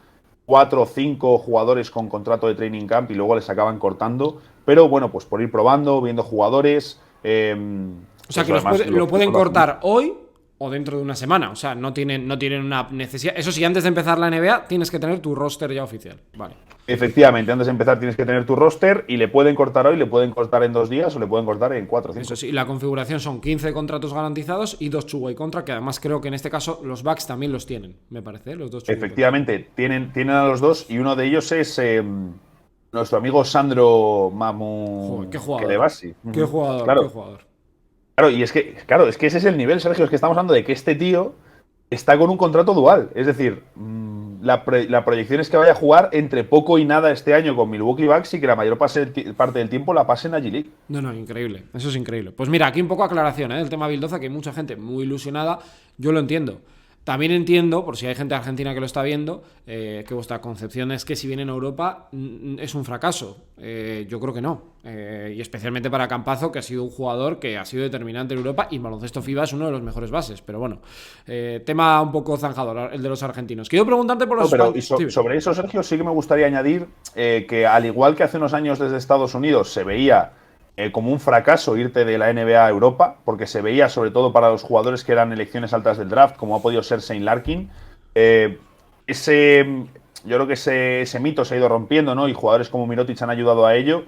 4 o 5 jugadores con contrato de training camp y luego les acaban cortando. Pero bueno, pues por ir probando, viendo jugadores. O sea, que lo pueden cortar hoy o dentro de una semana. O sea, no tienen una necesidad. Eso sí, antes de empezar la NBA tienes que tener tu roster ya oficial. Vale. Efectivamente, antes de empezar tienes que tener tu roster y le pueden cortar hoy, le pueden cortar en 2 días o le pueden cortar en 4 o 5. Eso sí, la configuración son 15 contratos garantizados y 2 two-way contract, que además creo que en este caso los Bucks también los tienen, me parece, los 2 two-way. Efectivamente, tienen a los dos y uno de ellos es nuestro amigo Sandro Mamu. Joder, qué jugador. Kelebasi. Qué jugador, claro. Qué jugador. Claro, y es que ese es el nivel, Sergio, es que estamos hablando de que este tío está con un contrato dual. Es decir, la proyección es que vaya a jugar entre poco y nada este año con Milwaukee Bucks y que la mayor parte del tiempo la pase en la G-League. No, increíble. Eso es increíble. Pues mira, aquí un poco aclaración del tema Vildoza, que hay mucha gente muy ilusionada. Yo lo entiendo. También entiendo, por si hay gente argentina que lo está viendo, que vuestra concepción es que si viene a Europa es un fracaso. Yo creo que no. Y especialmente para Campazzo, que ha sido un jugador que ha sido determinante en Europa y en baloncesto FIBA es uno de los mejores bases. Pero bueno, tema un poco zanjador, el de los argentinos. Quiero preguntarte por los... Sobre eso, Sergio, sí que me gustaría añadir que al igual que hace unos años desde Estados Unidos se veía como un fracaso irte de la NBA a Europa, porque se veía sobre todo para los jugadores que eran elecciones altas del draft, como ha podido ser Shane Larkin. Yo creo que ese mito se ha ido rompiendo, ¿no? Y jugadores como Mirotic han ayudado a ello.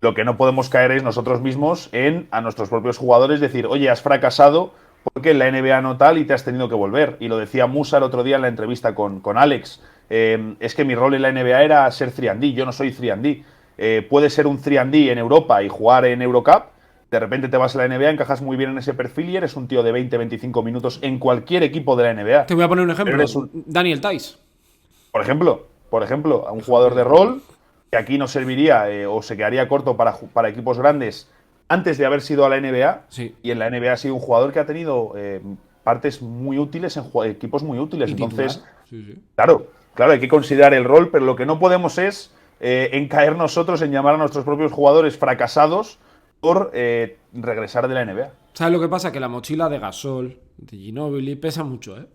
Lo que no podemos caer es nosotros mismos a nuestros propios jugadores decir, oye, has fracasado porque en la NBA no tal y te has tenido que volver. Y lo decía Musa el otro día en la entrevista con Alex. Es que mi rol en la NBA era ser 3&D, yo no soy 3&D. Puedes ser un 3&D en Europa y jugar en Eurocup, de repente te vas a la NBA, encajas muy bien en ese perfil y eres un tío de 20-25 minutos en cualquier equipo de la NBA. Te voy a poner un ejemplo, Daniel Theis. Por ejemplo, a un jugador de rol que aquí no serviría o se quedaría corto para equipos grandes antes de haber sido a la NBA, sí. Y en la NBA ha sido un jugador que ha tenido partes muy útiles en equipos muy útiles. Entonces, sí. Claro, hay que considerar el rol, pero lo que no podemos es en caer nosotros en llamar a nuestros propios jugadores fracasados por regresar de la NBA. ¿Sabes lo que pasa? Que la mochila de Gasol, de Ginobili, pesa mucho, ¿eh?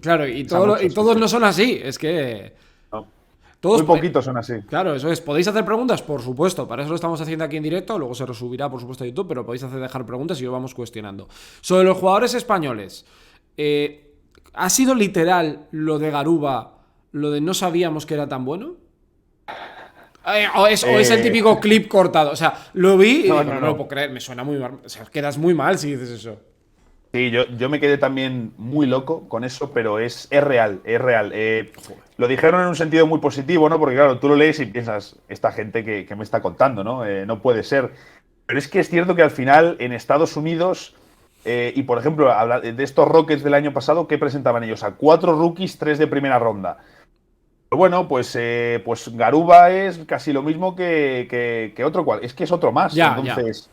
Claro, y todos no son así. Es que... No. Todos muy poquitos son así. Claro, eso es. ¿Podéis hacer preguntas? Por supuesto. Para eso lo estamos haciendo aquí en directo. Luego se resubirá, por supuesto, a YouTube, pero podéis dejar preguntas y lo vamos cuestionando. Sobre los jugadores españoles, ¿ha sido literal lo de Garuba, lo de no sabíamos que era tan bueno? ¿O es el típico clip cortado? O sea, lo vi y no lo puedo creer. Me suena muy mal. O sea, quedas muy mal si dices eso. Sí, yo me quedé también muy loco con eso, pero es real, es real. Lo dijeron en un sentido muy positivo, ¿no? Porque claro, tú lo lees y piensas, esta gente que me está contando, ¿no? No puede ser. Pero es que es cierto que al final en Estados Unidos, y por ejemplo, de estos Rockets del año pasado, ¿qué presentaban ellos? A 4 rookies, 3 de primera ronda. Pero bueno, pues Garuba es casi lo mismo que otro cual. Es que es otro más. Entonces,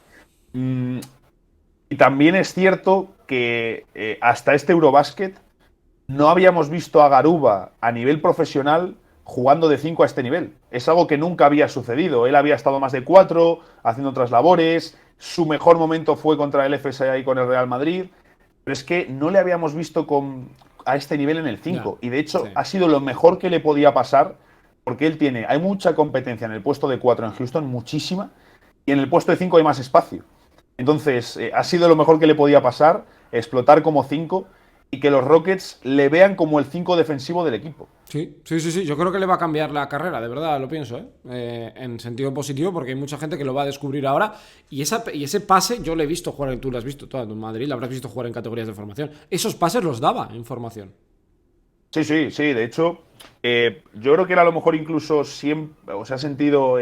y también es cierto que hasta este Eurobasket no habíamos visto a Garuba a nivel profesional jugando de 5 a este nivel. Es algo que nunca había sucedido. Él había estado más de 4, haciendo otras labores. Su mejor momento fue contra el FSA y con el Real Madrid. Pero es que no le habíamos visto con a este nivel en el 5. Ya, Y de hecho sí. ha sido lo mejor que le podía pasar porque hay mucha competencia en el puesto de 4 en Houston, muchísima, y en el puesto de 5 hay más espacio. Entonces, ha sido lo mejor que le podía pasar, explotar como 5 y que los Rockets le vean como el 5 defensivo del equipo. Sí, sí, sí, sí. Yo creo que le va a cambiar la carrera, de verdad, lo pienso, ¿eh? En sentido positivo, porque hay mucha gente que lo va a descubrir ahora. Y ese pase, yo lo he visto jugar, tú lo has visto todo en Madrid, lo habrás visto jugar en categorías de formación. Esos pases los daba en formación. Sí, sí, sí. De hecho, yo creo que era a lo mejor incluso siempre, o se ha sentido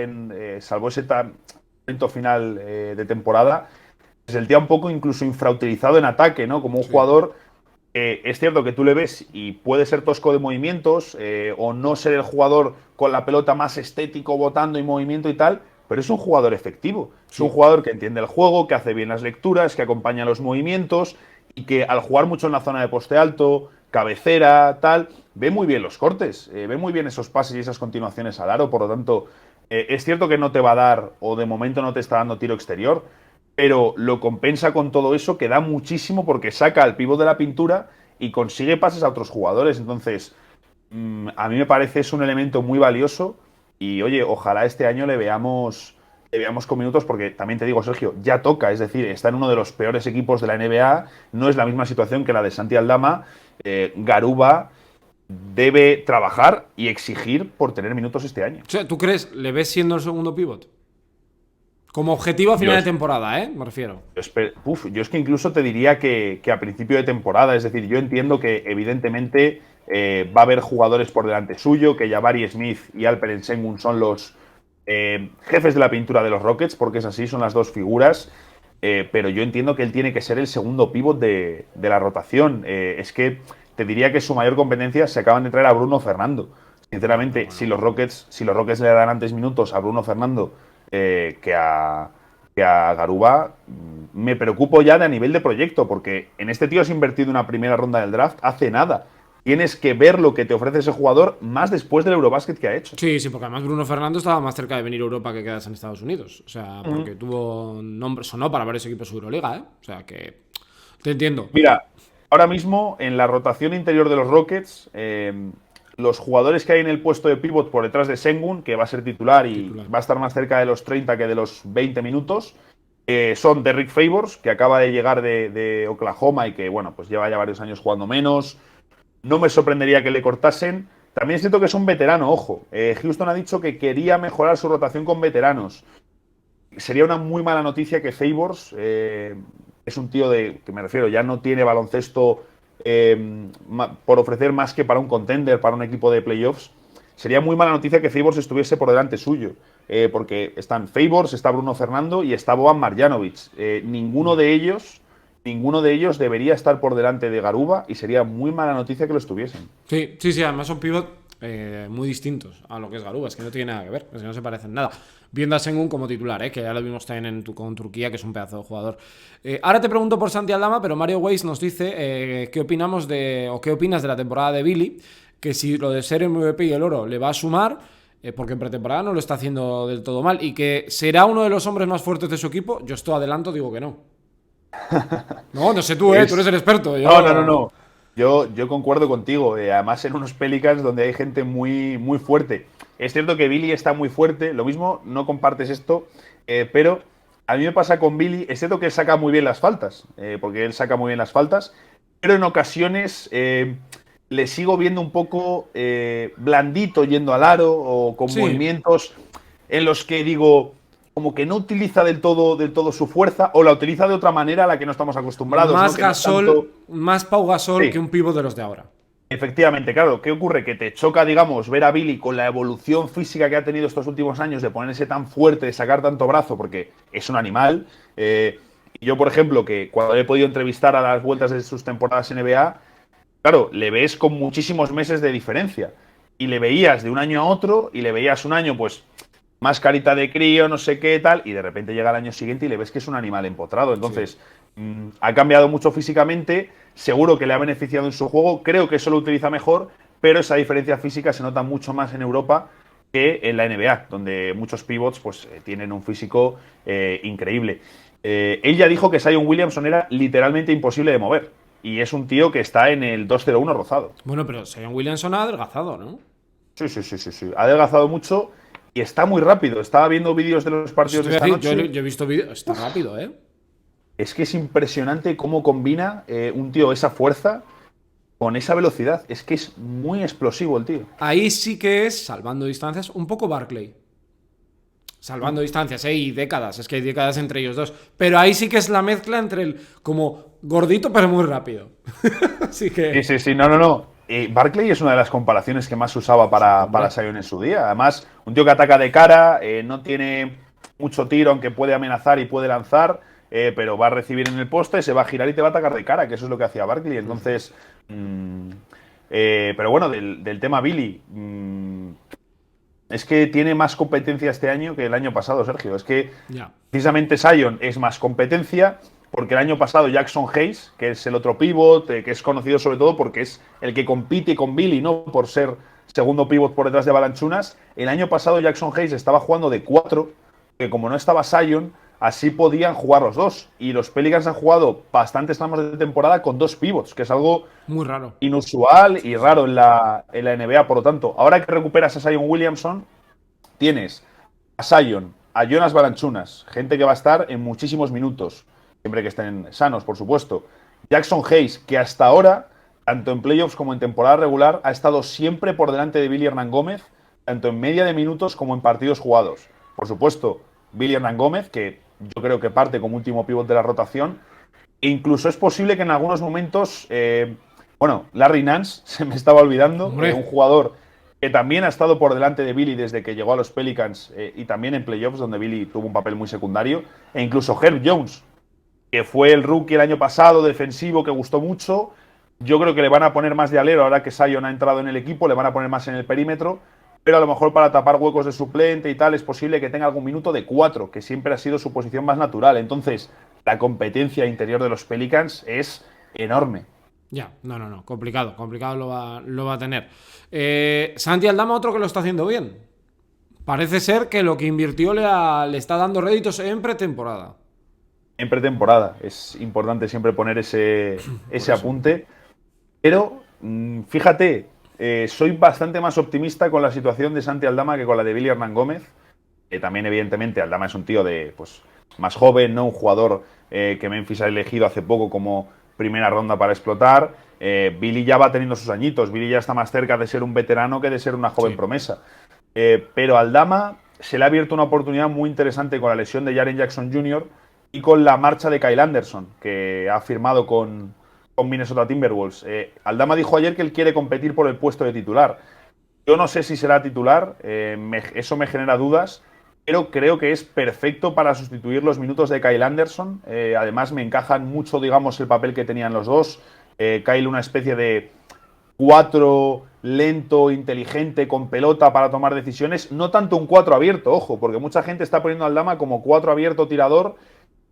salvo ese momento final de temporada, se sentía un poco incluso infrautilizado en ataque, ¿no? Como un Sí. jugador, es cierto que tú le ves y puede ser tosco de movimientos o no ser el jugador con la pelota más estético, botando y movimiento y tal, pero es un jugador efectivo. Es un Sí. jugador que entiende el juego, que hace bien las lecturas, que acompaña los movimientos y que al jugar mucho en la zona de poste alto, cabecera, tal, ve muy bien los cortes, ve muy bien esos pases y esas continuaciones al aro, por lo tanto, es cierto que no te va a dar o de momento no te está dando tiro exterior, pero lo compensa con todo eso que da muchísimo porque saca al pívot de la pintura y consigue pases a otros jugadores. Entonces, a mí me parece es un elemento muy valioso y oye, ojalá este año le veamos con minutos porque también te digo, Sergio, ya toca, es decir, está en uno de los peores equipos de la NBA, no es la misma situación que la de Santi Aldama, Garuba debe trabajar y exigir por tener minutos este año. O sea, ¿tú crees, le ves siendo el segundo pivot? Como objetivo a Yo, final de temporada, ¿eh? Me refiero. yo es que incluso te diría que a principio de temporada, es decir, yo entiendo que evidentemente va a haber jugadores por delante suyo, que Jabari Smith y Alperen Sengun son los jefes de la pintura de los Rockets, porque es así, son las dos figuras, pero yo entiendo que él tiene que ser el segundo pívot de la rotación. Es que te diría que su mayor competencia se acaban de traer a Bruno Fernando. Sinceramente, Bueno. si los Rockets le dan antes minutos a Bruno Fernando que a Garuba, me preocupo ya de a nivel de proyecto, porque en este tío has invertido una primera ronda del draft hace nada. Tienes que ver lo que te ofrece ese jugador más después del Eurobasket que ha hecho. Sí, sí, porque además Bruno Fernando estaba más cerca de venir a Europa que quedarse en Estados Unidos. O sea, porque tuvo nombre, sonó para varios equipos de Euroliga, ¿eh? O sea que. Te entiendo. Mira, ahora mismo en la rotación interior de los Rockets, los jugadores que hay en el puesto de pivot por detrás de Sengun, que va a ser titular y Titular. va a estar más cerca de los 30 que de los 20 minutos, son Derrick Favors, que acaba de llegar de Oklahoma y que, bueno, pues lleva ya varios años jugando menos. No me sorprendería que le cortasen. También siento que es un veterano, ojo. Houston ha dicho que quería mejorar su rotación con veteranos. Sería una muy mala noticia que Favors es un tío que me refiero, ya no tiene baloncesto por ofrecer más que para un contender, para un equipo de playoffs. Sería muy mala noticia que Favors estuviese por delante suyo, porque están Favors, está Bruno Fernando y está Boban Marjanovic. Ninguno de ellos debería estar por delante de Garuba y sería muy mala noticia que lo estuviesen. Sí, sí, sí, además son pivot muy distintos a lo que es Garuba, es que no tiene nada que ver, es que no se parecen nada. Viendo a Sengun como titular, que ya lo vimos también con Turquía, que es un pedazo de jugador. Ahora te pregunto por Santi Aldama, pero Mario Weiss nos dice qué opinamos o qué opinas de la temporada de Billy, que si lo de ser MVP y el oro le va a sumar, porque en pretemporada no lo está haciendo del todo mal, y que será uno de los hombres más fuertes de su equipo. Yo esto adelanto, digo que no. No, no sé tú, tú eres el experto. No, no, no, Yo. no. Yo concuerdo contigo. Además, en unos Pelicans donde hay gente muy, muy fuerte. Es cierto que Billy está muy fuerte. Lo mismo, no compartes esto. Pero a mí me pasa con Billy. Es cierto que él saca muy bien las faltas. Porque él saca muy bien las faltas. Pero en ocasiones le sigo viendo un poco blandito yendo al aro. O con Sí, movimientos en los que digo, como que no utiliza del todo su fuerza o la utiliza de otra manera a la que no estamos acostumbrados, ¿no? más Que no es tanto. Gasol, más Pau Gasol que Sí, un pívot de los de ahora. efectivamente, claro. ¿Qué ocurre? Que te choca, digamos, ver a Billy con la evolución física que ha tenido estos últimos años de ponerse tan fuerte, de sacar tanto brazo, porque es un animal. Y yo, por ejemplo, que cuando he podido entrevistar a las vueltas de sus temporadas NBA, claro, le ves con muchísimos meses de diferencia. Y le veías de un año a otro y le veías un año, pues, más carita de crío, no sé qué tal, y de repente llega el año siguiente y le ves que es un animal empotrado. Sí. Entonces, ha cambiado mucho físicamente, seguro que le ha beneficiado en su juego, creo que eso lo utiliza mejor, pero esa diferencia física se nota mucho más en Europa que en la NBA, donde muchos pivots pues, tienen un físico increíble. Él ya dijo que Zion Williamson era literalmente imposible de mover. y es un tío que está en el 2-0-1 rozado. Bueno, pero Zion Williamson ha adelgazado, ¿no? Sí. Ha adelgazado mucho y está muy rápido. Estaba viendo vídeos de los partidos de esta noche. Yo he visto vídeos. Está rápido, ¿eh? Es que es impresionante cómo combina un tío esa fuerza con esa velocidad. Es que es muy explosivo el tío. Ahí sí que es, salvando distancias, un poco Barkley. Salvando distancias, y décadas. Es que hay décadas entre ellos dos. Pero ahí sí que es la mezcla entre el como gordito pero muy rápido. Así que... Sí. No. Barkley es una de las comparaciones que más usaba para Zion en su día. Además, un tío que ataca de cara, no tiene mucho tiro, aunque puede amenazar y puede lanzar, pero va a recibir en el poste, se va a girar y te va a atacar de cara, que eso es lo que hacía Barkley. Entonces, pero bueno, del tema Billy, es que tiene más competencia este año que el año pasado, Sergio. Es que precisamente Zion es más competencia, porque el año pasado Jackson Hayes, que es el otro pívot, que es conocido sobre todo porque es el que compite con Billy, no por ser segundo pívot por detrás de Valanciunas. El año pasado Jackson Hayes estaba jugando de 4, que como no estaba Zion, así podían jugar los dos. Y los Pelicans han jugado bastantes tramos de temporada con 2 pivots, que es algo muy raro, inusual y raro en la NBA. Por lo tanto, ahora que recuperas a Zion Williamson, tienes a Zion, a Jonas Valanciunas, gente que va a estar en muchísimos minutos, siempre que estén sanos, por supuesto. Jackson Hayes, que hasta ahora, tanto en playoffs como en temporada regular, ha estado siempre por delante de Billy Hernán Gómez, tanto en media de minutos como en partidos jugados. Por supuesto, Billy Hernán Gómez, que yo creo que parte como último pívot de la rotación. E incluso es posible que en algunos momentos, Larry Nance, se me estaba olvidando, un jugador que también ha estado por delante de Billy desde que llegó a los Pelicans y también en playoffs, donde Billy tuvo un papel muy secundario. E incluso Herb Jones, que fue el rookie el año pasado, defensivo, que gustó mucho. Yo creo que le van a poner más de alero ahora que Zion ha entrado en el equipo, le van a poner más en el perímetro, pero a lo mejor para tapar huecos de suplente y tal es posible que tenga algún minuto de 4, que siempre ha sido su posición más natural. Entonces, la competencia interior de los Pelicans es enorme. Ya, no, complicado lo va a tener. Santi Aldama, otro que lo está haciendo bien. Parece ser que lo que invirtió le está dando réditos en pretemporada. En pretemporada. Es importante siempre poner ese apunte. Pero, fíjate, soy bastante más optimista con la situación de Santi Aldama que con la de Billy Hernán Gómez. También, evidentemente, Aldama es un tío más joven, ¿no? Un jugador que Memphis ha elegido hace poco como primera ronda para explotar. Billy ya va teniendo sus añitos. Billy ya está más cerca de ser un veterano que de ser una joven promesa. Pero Aldama se le ha abierto una oportunidad muy interesante con la lesión de Jaren Jackson Jr. y con la marcha de Kyle Anderson, que ha firmado con Minnesota Timberwolves. Aldama dijo ayer que él quiere competir por el puesto de titular. Yo no sé si será titular, eso me genera dudas, pero creo que es perfecto para sustituir los minutos de Kyle Anderson. Además, me encajan mucho, digamos, el papel que tenían los dos. Kyle, una especie de 4 lento, inteligente, con pelota para tomar decisiones. No tanto un 4 abierto, ojo, porque mucha gente está poniendo a Aldama como 4 abierto tirador.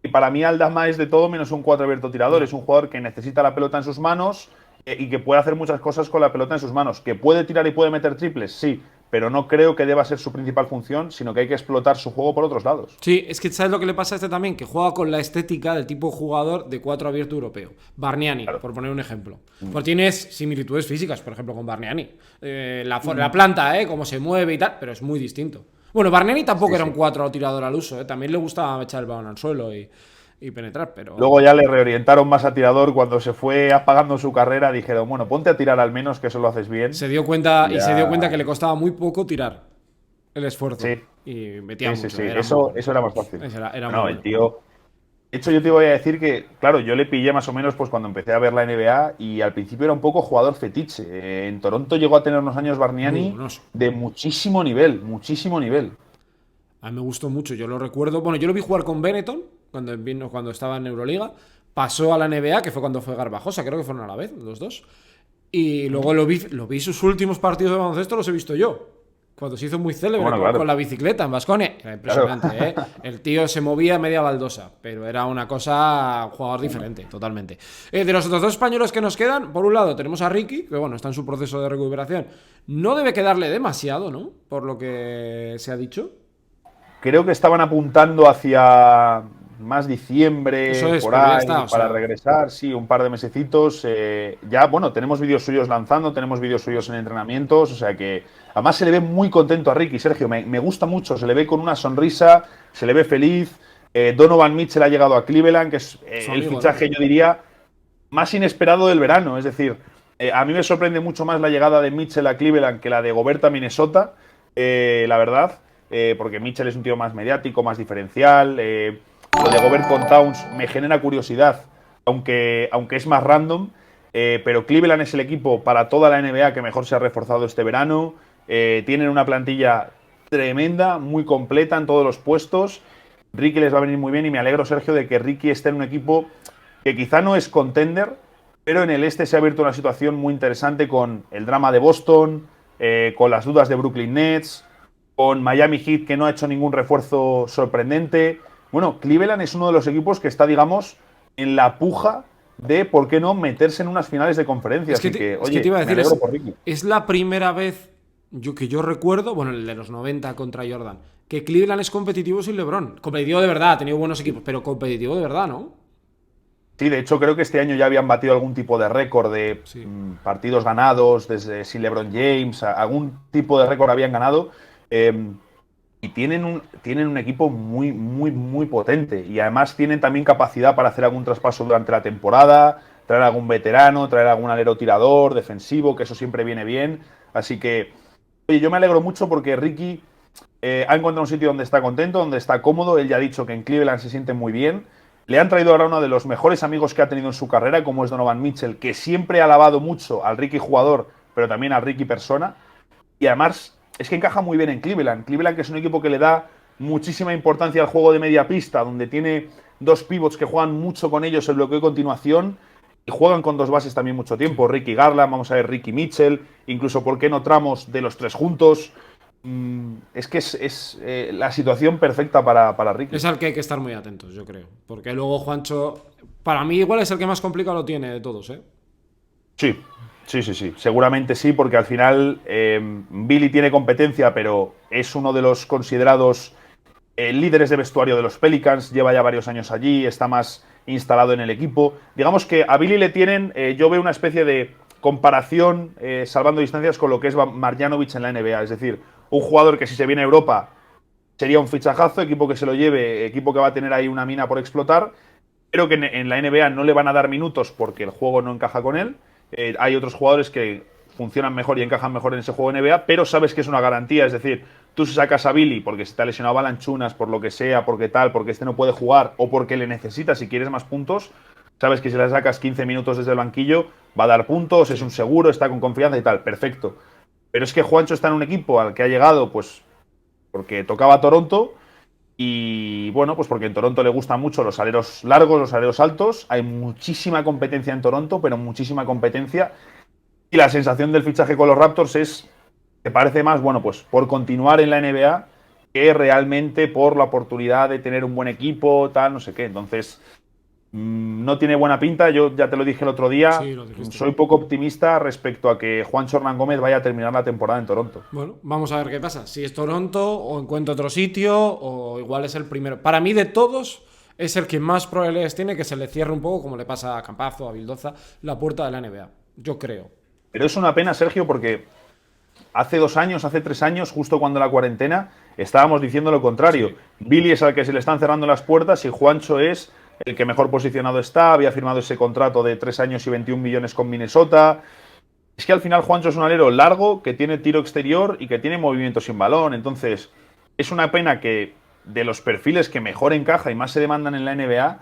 Y para mí Aldama es de todo menos un 4 abierto tirador. Es un jugador que necesita la pelota en sus manos y que puede hacer muchas cosas con la pelota en sus manos. ¿Que puede tirar y puede meter triples? Sí, pero no creo que deba ser su principal función, sino que hay que explotar su juego por otros lados. Sí, es que ¿sabes lo que le pasa a este también? Que juega con la estética del tipo jugador de 4 abierto europeo. Bargnani, claro, por poner un ejemplo. Pues tienes similitudes físicas, por ejemplo, con Bargnani. La planta, cómo se mueve y tal, pero es muy distinto. Bueno, Bargnani tampoco era un 4 tirador al uso, también le gustaba echar el balón al suelo y penetrar, pero... Luego ya le reorientaron más a tirador cuando se fue apagando su carrera. Dijeron, bueno, ponte a tirar al menos, que eso lo haces bien. Se dio cuenta que le costaba muy poco tirar el esfuerzo. Sí. Y metía mucho. Sí. Eso era más fácil. Era no, muy el tío... De hecho, yo te voy a decir que, claro, yo le pillé más o menos pues cuando empecé a ver la NBA y al principio era un poco jugador fetiche. En Toronto llegó a tener unos años Bargnani de muchísimo nivel. A mí me gustó mucho, yo lo recuerdo. Bueno, yo lo vi jugar con Benetton cuando estaba en Euroliga. Pasó a la NBA, que fue cuando fue Garbajosa, creo que fueron a la vez, los dos. Y luego lo vi sus últimos partidos de baloncesto, los he visto yo. Cuando se hizo muy célebre con la bicicleta en Baskonia. Era impresionante, claro. El tío se movía media baldosa, pero era una cosa, un jugador diferente, totalmente. De los otros 2 españoles que nos quedan, por un lado tenemos a Ricky, que bueno, está en su proceso de recuperación. No debe quedarle demasiado, ¿no? Por lo que se ha dicho. Creo que estaban apuntando hacia más diciembre, Eso es, por pero ya ahí, está, o para sea. regresar, sí, un par de mesecitos. Ya, bueno, tenemos vídeos suyos lanzando, tenemos vídeos suyos en entrenamientos, o sea que además se le ve muy contento a Ricky, Sergio, me gusta mucho, se le ve con una sonrisa, se le ve feliz. Donovan Mitchell ha llegado a Cleveland, que es Su el amigo, ¿no? fichaje, yo diría, más inesperado del verano. Es decir, a mí me sorprende mucho más la llegada de Mitchell a Cleveland que la de Gobert a Minnesota, la verdad, porque Mitchell es un tío más mediático, más diferencial. Lo de Gobert con Towns me genera curiosidad, aunque es más random. Pero Cleveland es el equipo para toda la NBA que mejor se ha reforzado este verano. Tienen una plantilla tremenda, muy completa en todos los puestos. Ricky les va a venir muy bien y me alegro, Sergio, de que Ricky esté en un equipo que quizá no es contender, pero en el este se ha abierto una situación muy interesante con el drama de Boston, con las dudas de Brooklyn Nets, con Miami Heat que no ha hecho ningún refuerzo sorprendente. Bueno, Cleveland es uno de los equipos que está, digamos, en la puja de, ¿por qué no?, meterse en unas finales de conferencia. Así que, Es que te oye, iba a me decir, alegro por Ricky. es la primera vez que yo recuerdo, bueno, el de los 90 contra Jordan, que Cleveland es competitivo sin LeBron. Competitivo de verdad, ha tenido buenos equipos, pero competitivo de verdad, ¿no? Sí, de hecho creo que este año ya habían batido algún tipo de récord de Sí. partidos ganados, desde sin LeBron James, algún tipo de récord habían ganado. Y tienen un equipo muy, muy, muy potente. Y además tienen también capacidad para hacer algún traspaso durante la temporada, traer algún veterano, traer algún alero tirador, defensivo, que eso siempre viene bien. Así que, oye, yo me alegro mucho porque Ricky ha encontrado un sitio donde está contento, donde está cómodo. Él ya ha dicho que en Cleveland se siente muy bien. Le han traído ahora uno de los mejores amigos que ha tenido en su carrera, como es Donovan Mitchell, que siempre ha alabado mucho al Ricky jugador, pero también al Ricky persona. Y además es que encaja muy bien en Cleveland. Cleveland, que es un equipo que le da muchísima importancia al juego de media pista, donde tiene dos pivots que juegan mucho con ellos el bloqueo de continuación y juegan con dos bases también mucho tiempo. Ricky Garland, vamos a ver Ricky Mitchell, incluso por qué no tramos de los tres juntos. Es que es la situación perfecta para Ricky. Es al que hay que estar muy atentos, yo creo. Porque luego Juancho, para mí igual es el que más complicado lo tiene de todos, ¿eh? Sí, sí. Seguramente sí, porque al final Billy tiene competencia, pero es uno de los considerados líderes de vestuario de los Pelicans. Lleva ya varios años allí, está más instalado en el equipo. Digamos que a Billy le tienen, yo veo una especie de comparación, salvando distancias, con lo que es Marjanovic en la NBA. Es decir, un jugador que si se viene a Europa sería un fichajazo, equipo que se lo lleve, equipo que va a tener ahí una mina por explotar, pero que en la NBA no le van a dar minutos porque el juego no encaja con él. Hay otros jugadores que funcionan mejor y encajan mejor en ese juego de NBA, pero sabes que es una garantía. Es decir, tú si sacas a Billy porque se te ha lesionado Balanchunas, por lo que sea, porque tal, porque este no puede jugar o porque le necesitas si quieres más puntos, sabes que si le sacas 15 minutos desde el banquillo va a dar puntos, es un seguro, está con confianza y tal, perfecto. Pero es que Juancho está en un equipo al que ha llegado, pues, porque tocaba Toronto. Y bueno, pues porque en Toronto le gustan mucho los aleros largos, los aleros altos. Hay muchísima competencia en Toronto, pero muchísima competencia. Y la sensación del fichaje con los Raptors es que parece más, bueno, pues por continuar en la NBA que realmente por la oportunidad de tener un buen equipo, tal, no sé qué. Entonces, no tiene buena pinta. Yo ya te lo dije el otro día. Sí, lo dijiste. Soy poco optimista respecto a que Juancho Hernán Gómez vaya a terminar la temporada en Toronto. Bueno, vamos a ver qué pasa. Si es Toronto o encuentra otro sitio o igual es el primero. Para mí de todos es el que más probabilidades tiene que se le cierre un poco, como le pasa a Campazo, a Vildoza, la puerta de la NBA. Yo creo. Pero es una pena, Sergio, porque hace 2 años, hace 3 años, justo cuando la cuarentena, estábamos diciendo lo contrario. Sí. Billy es al que se le están cerrando las puertas y Juancho es el que mejor posicionado está. Había firmado ese contrato de 3 años y 21 millones con Minnesota. Es que al final Juancho es un alero largo, que tiene tiro exterior y que tiene movimiento sin balón. Entonces, es una pena que de los perfiles que mejor encaja y más se demandan en la NBA,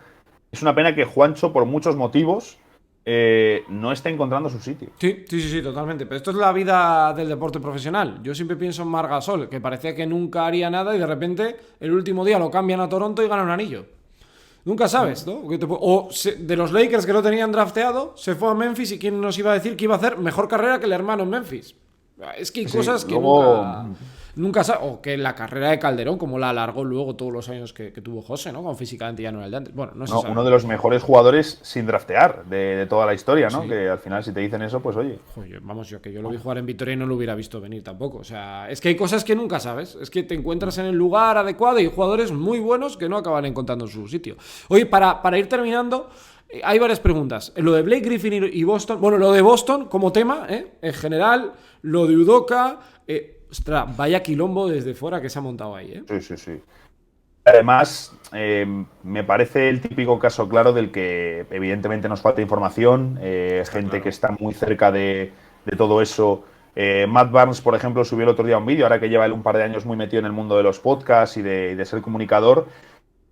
es una pena que Juancho, por muchos motivos, no esté encontrando su sitio. Sí, totalmente. Pero esto es la vida del deporte profesional. Yo siempre pienso en Marc Gasol, que parecía que nunca haría nada y de repente el último día lo cambian a Toronto y gana un anillo. Nunca sabes, ¿no? De los Lakers que lo tenían drafteado, se fue a Memphis y quién nos iba a decir que iba a hacer mejor carrera que el hermano en Memphis. Es que hay cosas que luego, nunca... nunca sabes, o que la carrera de Calderón, como la alargó luego todos los años que tuvo José, ¿no? Cuando físicamente ya no era el de antes. Bueno, no se sabe. Uno de los mejores jugadores sin draftear de toda la historia, ¿no? Sí. Que al final, si te dicen eso, pues oye. Joder, vamos, yo lo vi jugar en Vitoria y no lo hubiera visto venir tampoco. O sea, es que hay cosas que nunca sabes. Es que te encuentras en el lugar adecuado y hay jugadores muy buenos que no acaban encontrando su sitio. Oye, para ir terminando, hay varias preguntas. Lo de Blake Griffin y Boston. Bueno, lo de Boston como tema, en general. Lo de Udoka. Ostras, vaya quilombo desde fuera que se ha montado ahí, ¿eh? Sí, sí, sí. Además, me parece el típico caso claro del que evidentemente nos falta información, gente claro. que está muy cerca de todo eso. Matt Barnes, por ejemplo, subió el otro día un vídeo, ahora que lleva él un par de años muy metido en el mundo de los podcasts y de ser comunicador,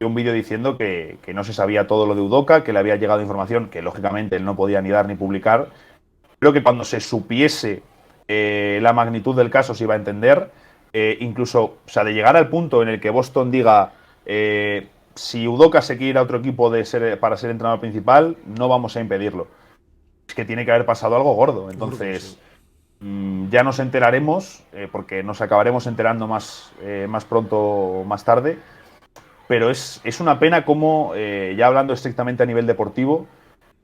un vídeo diciendo que no se sabía todo lo de Udoka, que le había llegado información que lógicamente él no podía ni dar ni publicar. Creo que cuando se supiese la magnitud del caso se iba a entender. Incluso, o sea, de llegar al punto en el que Boston diga si Udoka se quiere ir a otro equipo para ser entrenador principal, no vamos a impedirlo. Es que tiene que haber pasado algo gordo. Entonces, ya nos enteraremos, porque nos acabaremos enterando más pronto o más tarde. Pero es una pena como, ya hablando estrictamente a nivel deportivo,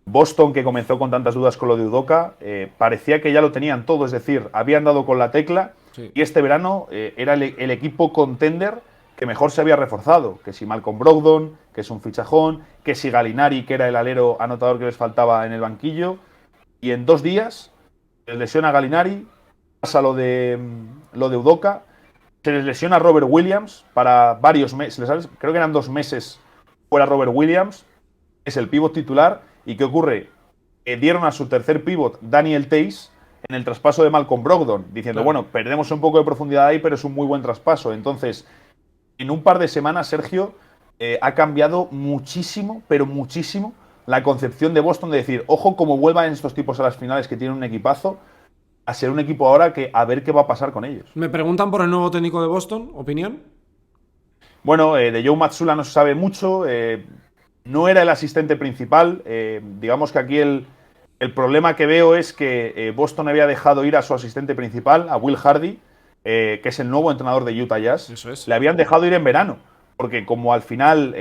Boston, que comenzó con tantas dudas con lo de Udoka, parecía que ya lo tenían todo, es decir, habían dado con la tecla y este verano era el equipo contender que mejor se había reforzado, que si Malcolm Brogdon, que es un fichajón, que si Gallinari, que era el alero anotador que les faltaba en el banquillo, y en 2 días se les lesiona Gallinari, pasa lo de Udoka, se les lesiona Robert Williams para varios meses, creo que eran 2 meses fuera Robert Williams, es el pívot titular. ¿Y qué ocurre? Dieron a su tercer pívot, Daniel Theis, en el traspaso de Malcolm Brogdon, diciendo, bueno, perdemos un poco de profundidad ahí, pero es un muy buen traspaso. Entonces, en un par de semanas, Sergio, ha cambiado muchísimo, pero muchísimo, la concepción de Boston de decir, ojo, como vuelvan estos tipos a las finales que tienen un equipazo, a ser un equipo ahora que a ver qué va a pasar con ellos. Me preguntan por el nuevo técnico de Boston, ¿opinión? Bueno, de Joe Mazzulla no se sabe mucho. No era el asistente principal. Digamos que aquí el problema que veo es que Boston había dejado ir a su asistente principal, a Will Hardy, que es el nuevo entrenador de Utah Jazz. Eso es. Le habían dejado ir en verano, porque como al final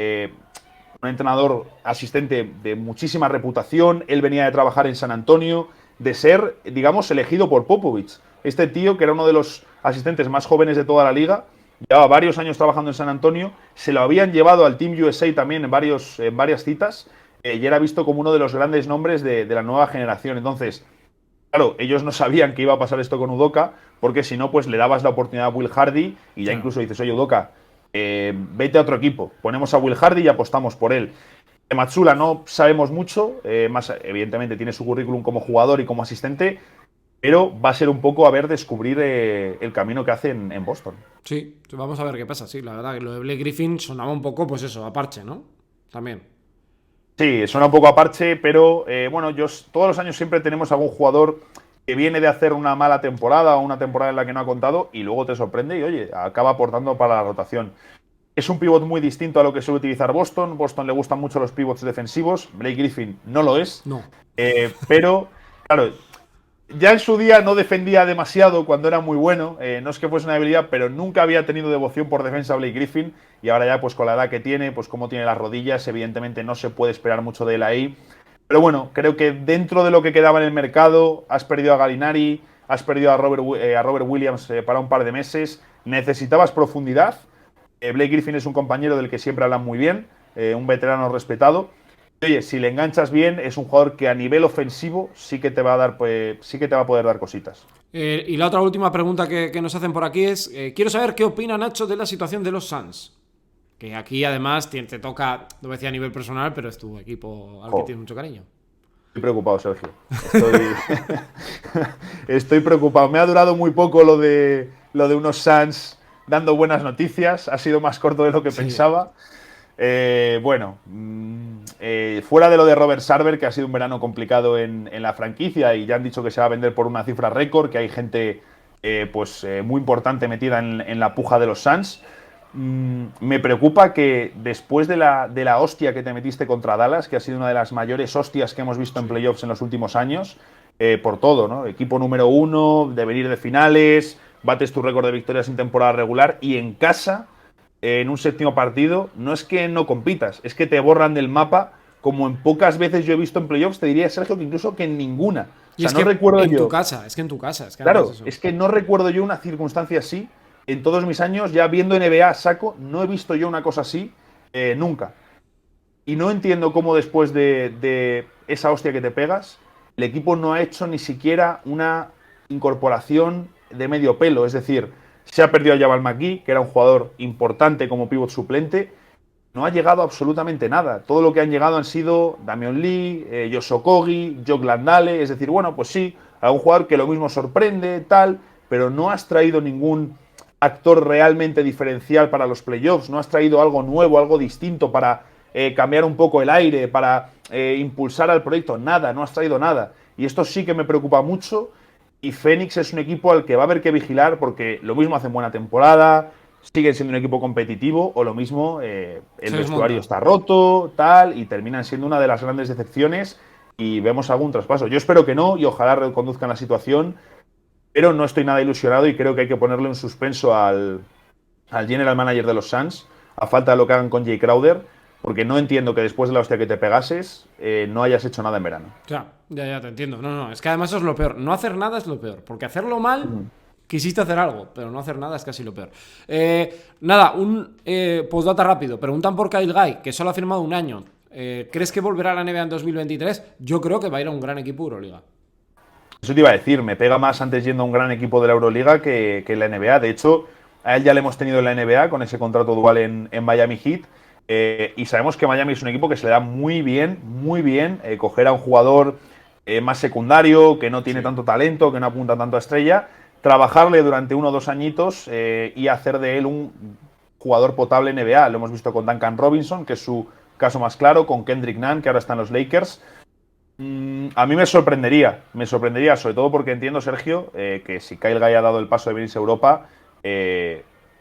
un entrenador asistente de muchísima reputación, él venía de trabajar en San Antonio, de ser, digamos, elegido por Popovich. Este tío, que era uno de los asistentes más jóvenes de toda la liga, llevaba varios años trabajando en San Antonio, se lo habían llevado al Team USA también en varias citas, y era visto como uno de los grandes nombres de la nueva generación. Entonces, claro, ellos no sabían que iba a pasar esto con Udoka, porque si no, pues le dabas la oportunidad a Will Hardy y ya incluso dices, oye, Udoka, vete a otro equipo, ponemos a Will Hardy y apostamos por él. De Mazzulla no sabemos mucho, más evidentemente tiene su currículum como jugador y como asistente, pero va a ser un poco a ver descubrir el camino que hace en Boston. Sí, vamos a ver qué pasa. Sí, la verdad que lo de Blake Griffin sonaba un poco, pues eso, a parche, ¿no? También. Sí, suena un poco a parche, pero bueno, todos los años siempre tenemos algún jugador que viene de hacer una mala temporada o una temporada en la que no ha contado y luego te sorprende y, oye, acaba aportando para la rotación. Es un pívot muy distinto a lo que suele utilizar Boston. Boston le gustan mucho los pívots defensivos. Blake Griffin no lo es. No. Pero, claro, ya en su día no defendía demasiado cuando era muy bueno. No es que fuese una debilidad, pero nunca había tenido devoción por defensa Blake Griffin. Y ahora ya, pues con la edad que tiene, pues como tiene las rodillas, evidentemente no se puede esperar mucho de él ahí. Pero bueno, creo que dentro de lo que quedaba en el mercado, has perdido a Gallinari, has perdido a Robert Williams para un par de meses. Necesitabas profundidad. Blake Griffin es un compañero del que siempre hablan muy bien, un veterano respetado. Oye, si le enganchas bien, es un jugador que a nivel ofensivo sí que te va a dar, pues, sí que te va a poder dar cositas. Y la otra última pregunta que nos hacen por aquí es: quiero saber qué opina Nacho de la situación de los Suns. Que aquí además te toca, no decía a nivel personal, pero es tu equipo al que tienes mucho cariño. Estoy preocupado, Sergio. Estoy preocupado. Me ha durado muy poco lo de unos Suns dando buenas noticias. Ha sido más corto de lo que pensaba. Bueno, fuera de lo de Robert Sarver, que ha sido un verano complicado en la franquicia y ya han dicho que se va a vender por una cifra récord, que hay gente muy importante metida en la puja de los Suns. Me preocupa que después de la hostia que te metiste contra Dallas, que ha sido una de las mayores hostias que hemos visto en playoffs en los últimos años, por todo, ¿no? Equipo número 1, de venir de finales, bates tu récord de victorias en temporada regular y en casa, en un séptimo partido, no es que no compitas, es que te borran del mapa como en pocas veces yo he visto en playoffs, te diría, Sergio, que incluso que en ninguna. Y o sea, es no que recuerdo en yo. tu casa, es que en tu casa. Es que Claro, eso. es que no recuerdo yo una circunstancia así. En todos mis años, ya viendo NBA a saco, no he visto yo una cosa así nunca. Y no entiendo cómo después de esa hostia que te pegas, el equipo no ha hecho ni siquiera una incorporación de medio pelo. Es decir, se ha perdido a Jamal McGee, que era un jugador importante como pívot suplente. No ha llegado absolutamente nada. Todo lo que han llegado han sido Damian Lee, Josh Okogie, Jock Landale. Es decir, bueno, pues sí, algún jugador que lo mismo sorprende, tal, pero no has traído ningún actor realmente diferencial para los playoffs. No has traído algo nuevo, algo distinto para cambiar un poco el aire, para impulsar al proyecto. Nada, no has traído nada. Y esto sí que me preocupa mucho. Y Phoenix es un equipo al que va a haber que vigilar porque lo mismo hacen buena temporada, siguen siendo un equipo competitivo, o lo mismo, el vestuario está roto, tal, y terminan siendo una de las grandes decepciones y vemos algún traspaso. Yo espero que no y ojalá reconduzcan la situación, pero no estoy nada ilusionado y creo que hay que ponerle un suspenso al general manager de los Suns, a falta de lo que hagan con Jay Crowder, porque no entiendo que después de la hostia que te pegases no hayas hecho nada en verano. Ya te entiendo. No, es que además eso es lo peor. No hacer nada es lo peor, porque hacerlo mal... Quisiste hacer algo, pero no hacer nada es casi lo peor. Nada, un postdata rápido. Preguntan por Kyle Guy, que solo ha firmado un año. ¿Crees que volverá a la NBA en 2023? Yo creo que va a ir a un gran equipo de Euroliga. Eso te iba a decir, me pega más antes yendo a un gran equipo de la Euroliga que en la NBA. De hecho, a él ya le hemos tenido en la NBA con ese contrato dual en Miami Heat. Y sabemos que Miami es un equipo que se le da muy bien coger a un jugador más secundario, que no tiene tanto talento, que no apunta tanto a estrella, trabajarle durante 1 o 2 añitos y hacer de él un jugador potable NBA. Lo hemos visto con Duncan Robinson, que es su caso más claro, con Kendrick Nunn, que ahora está en los Lakers. A mí me sorprendería, sobre todo porque entiendo, Sergio, que si Kyle Guy ha dado el paso de venirse a Europa,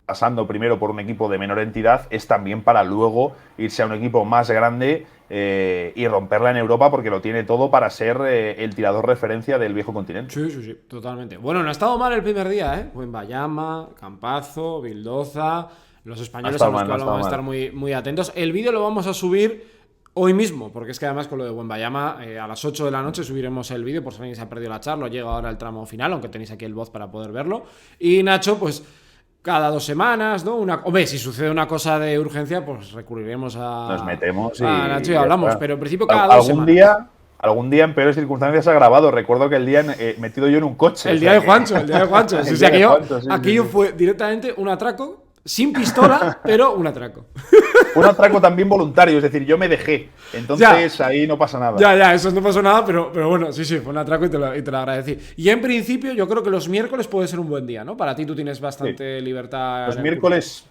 pasando primero por un equipo de menor entidad, es también para luego irse a un equipo más grande y romperla en Europa, porque lo tiene todo para ser el tirador referencia del viejo continente. Sí, totalmente. Bueno, no ha estado mal el primer día, ¿eh? Wembanyama, Campazzo, Vildoza, los españoles a los que vamos a estar muy atentos. El vídeo lo vamos a subir hoy mismo, porque es que además con lo de Wembanyama a las 8 de la noche subiremos el vídeo, por si alguien se ha perdido la charla, llega ahora el tramo final, aunque tenéis aquí el voz para poder verlo. Y Nacho, pues cada 2 semanas, ¿no? Hombre, si sucede una cosa de urgencia, pues recurriremos a... Nos metemos a Nacho y hablamos, pero en principio cada 2 semanas. Algún día en peores circunstancias ha grabado. Recuerdo que el día metido yo en un coche. El día de Juancho. Sí, aquello fue directamente un atraco, sin pistola, pero un atraco. Un atraco también voluntario, es decir, yo me dejé. Entonces ahí no pasa nada. Eso no pasó nada, pero bueno, sí, fue un atraco y te lo agradecí. Y en principio yo creo que los miércoles puede ser un buen día, ¿no? Para ti tú tienes bastante libertad. Los miércoles,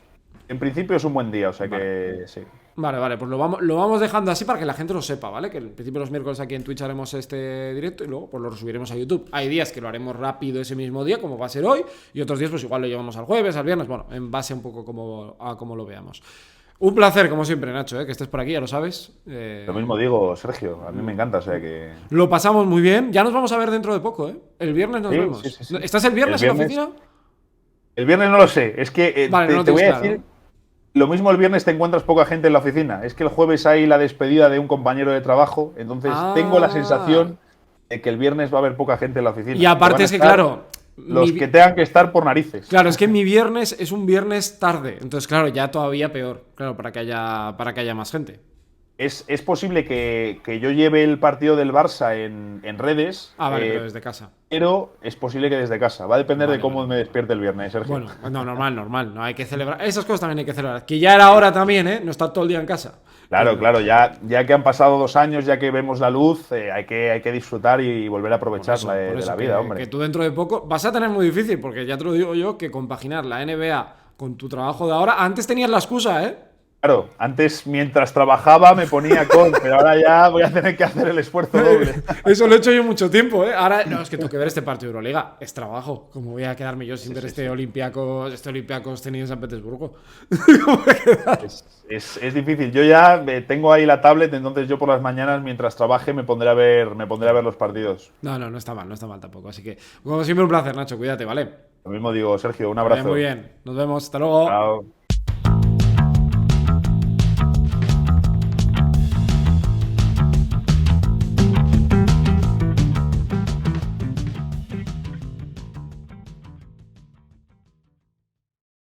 en principio, es un buen día, o sea que sí. Vale, pues lo vamos dejando así para que la gente lo sepa, ¿vale? Que en principio los miércoles aquí en Twitch haremos este directo y luego pues lo subiremos a YouTube. Hay días que lo haremos rápido ese mismo día, como va a ser hoy, y otros días pues igual lo llevamos al jueves, al viernes, bueno, en base un poco a cómo lo veamos. Un placer, como siempre, Nacho, que estés por aquí, ya lo sabes. Lo mismo digo, Sergio, a mí me encanta, o sea que... Lo pasamos muy bien, ya nos vamos a ver dentro de poco, ¿eh? El viernes nos vemos. Sí. ¿Estás el viernes en la oficina? El viernes no lo sé, es que te voy a decir... Lo mismo el viernes te encuentras poca gente en la oficina. Es que el jueves hay la despedida de un compañero de trabajo. Entonces tengo la sensación de que el viernes va a haber poca gente en la oficina. Y aparte es que, claro... Los que tengan que estar por narices. Claro, es que mi viernes es un viernes tarde. Entonces, claro, ya todavía peor. Claro, para que haya más gente. Es posible que yo lleve el partido del Barça en redes. Vale, pero desde casa. Pero es posible que desde casa. Va a depender de cómo me despierte el viernes, Sergio. Bueno, no, normal. No hay que celebrar. Esas cosas también hay que celebrar. Que ya era hora también, ¿eh? No estar todo el día en casa. Claro, ya que han pasado 2 años, ya que vemos la luz, hay que disfrutar y volver a aprovechar de la vida, hombre. Que tú dentro de poco vas a tener muy difícil, porque ya te lo digo yo, que compaginar la NBA con tu trabajo de ahora. Antes tenías la excusa, ¿eh? Claro, antes mientras trabajaba me ponía pero ahora ya voy a tener que hacer el esfuerzo doble. Eso lo he hecho yo mucho tiempo, ¿eh? Ahora, no, es que tengo que ver este partido de Euroliga. Es trabajo. ¿Cómo voy a quedarme yo sin ver este Olympiacos tenido en San Petersburgo? Es difícil. Yo ya tengo ahí la tablet, entonces yo por las mañanas, mientras trabaje, me pondré a ver los partidos. No está mal tampoco. Así que, como siempre, un placer, Nacho. Cuídate, ¿vale? Lo mismo digo, Sergio, un Muy bien, abrazo. muy bien. Nos vemos. Hasta luego. Chao.